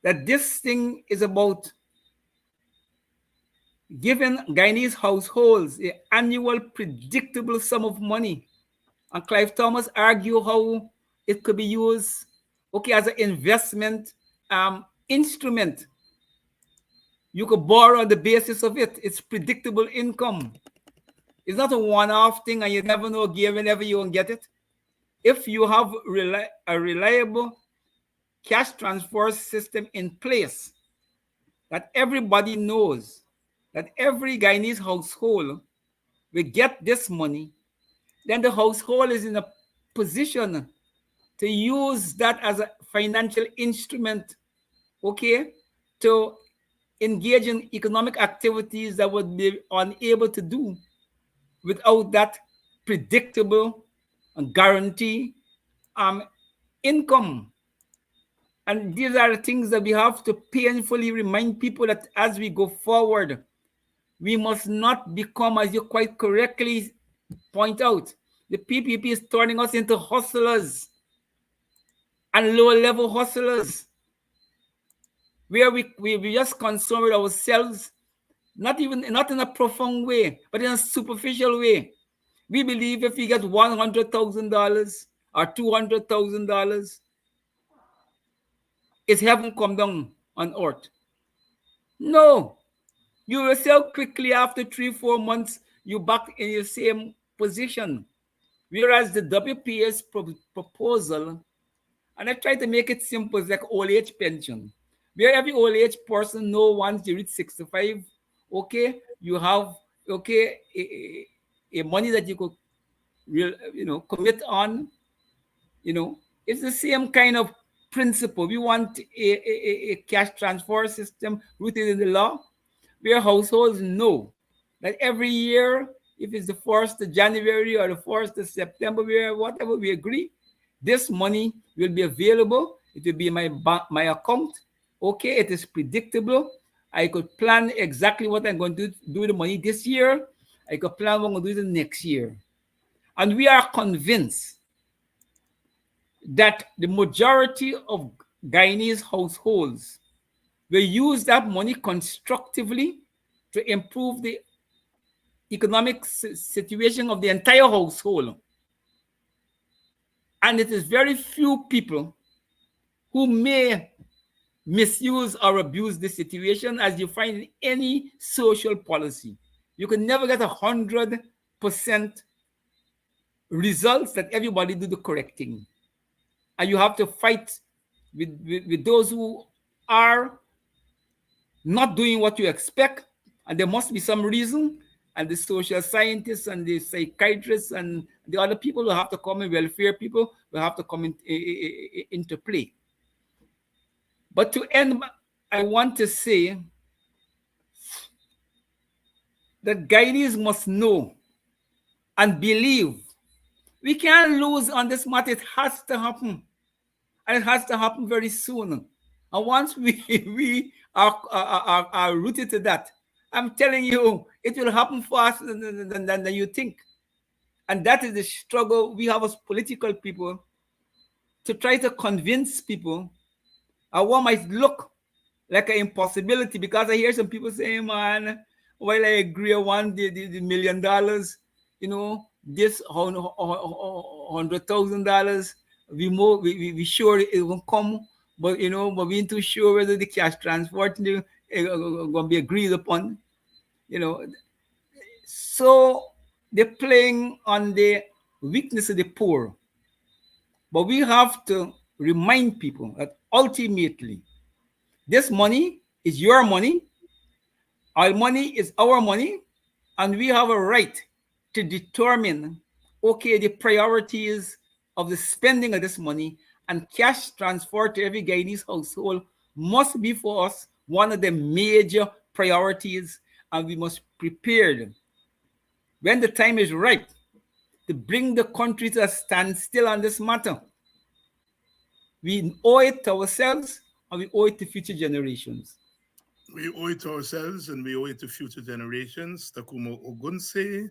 that this thing is about giving Guyanese households an annual predictable sum of money. And Clive Thomas argued how it could be used, as an investment instrument. You could borrow on the basis of it. It's predictable income. It's not a one-off thing and you never know whenever you won't get it. If you have a reliable cash transfer system in place that everybody knows that every Guyanese household will get this money, then the household is in a position to use that as a financial instrument, to engage in economic activities that would be unable to do without that predictable and guarantee income. And these are the things that we have to painfully remind people that as we go forward, we must not become, as you quite correctly point out, the PPP is turning us into hustlers and lower-level hustlers, where we just concern with ourselves, not in a profound way, but in a superficial way. We believe if we get $100,000 or $200,000, it's heaven come down on earth. No, you will sell quickly after 3-4 months, you're back in your same position. Whereas the WPS proposal, and I try to make it simple, it's like old age pension, where every old age person knows once you reach 65, you have a money that you could commit on. It's the same kind of principle. We want a cash transfer system rooted in the law, where households know that every year, if it's the 1st of January or the 1st of September, whatever we agree, this money will be available. It will be in my account. It is predictable. I could plan exactly what I'm going to do with the money this year. I could plan what I'm going to do the next year. And we are convinced that the majority of Guyanese households will use that money constructively to improve the economic situation of the entire household. And it is very few people who may misuse or abuse this situation, as you find in any social policy. You can never get 100% results that everybody do the correct thing. And you have to fight with those who are not doing what you expect, and there must be some reason, and the social scientists and the psychiatrists and the other people who have to come in, welfare people, will have to come into play. But to end, I want to say that Guyanese must know and believe we can't lose on this matter. It has to happen, and it has to happen very soon. And once we are rooted to that, I'm telling you, it will happen faster than you think. And that is the struggle we have as political people, to try to convince people. What might look like an impossibility, because I hear some people saying, man, while I agree on the $1 million, this $100,000, we sure it will come, but but we ain't too sure whether the cash transport is going to be agreed upon. So they're playing on the weakness of the poor. But we have to remind people that ultimately, this money is your money, our money is our money, and we have a right to determine, okay, the priorities of the spending of this money, and cash transfer to every Guyanese household must be for us one of the major priorities, and we must prepare when the time is right to bring the country to a standstill on this matter. We owe it to ourselves, and we owe it to future generations. We owe it to ourselves and we owe it to future generations. Takumo Ogunse,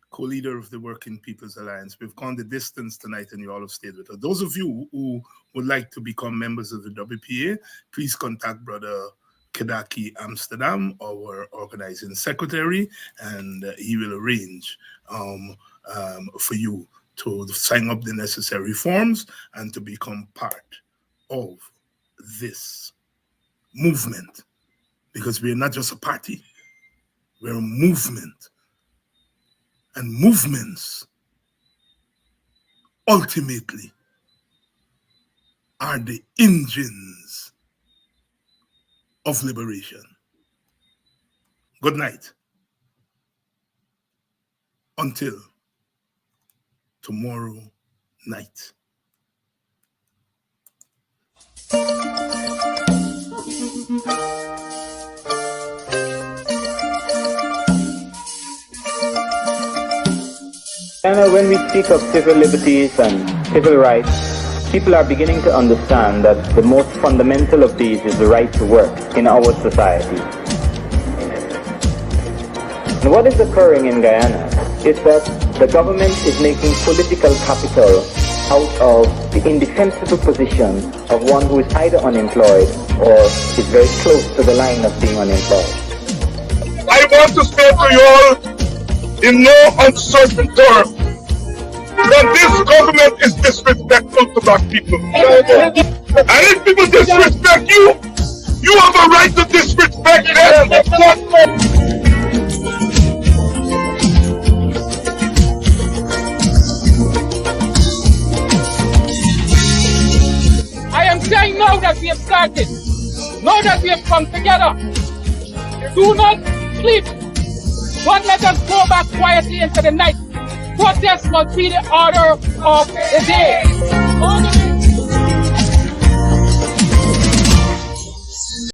co-leader of the Working People's Alliance. We've gone the distance tonight and you all have stayed with us. Those of you who would like to become members of the WPA, please contact Brother Kedaki Amsterdam, our organizing secretary, and he will arrange for you to sign up the necessary forms and to become part of this movement. Because we're not just a party, we're a movement. And movements ultimately are the engines of liberation. Good night. Until tomorrow night. When we speak of civil liberties and civil rights, people are beginning to understand that the most fundamental of these is the right to work in our society. And what is occurring in Guyana is that the government is making political capital out of the indefensible position of one who is either unemployed or is very close to the line of being unemployed. I want to say to you all, in no uncertain terms, that this government is disrespectful to black people. And if people disrespect you, you have a right to disrespect them. I am saying now that we have started, now that we have come together, do not sleep. Don't let us go back quietly into the night. Protest must be the order of the day.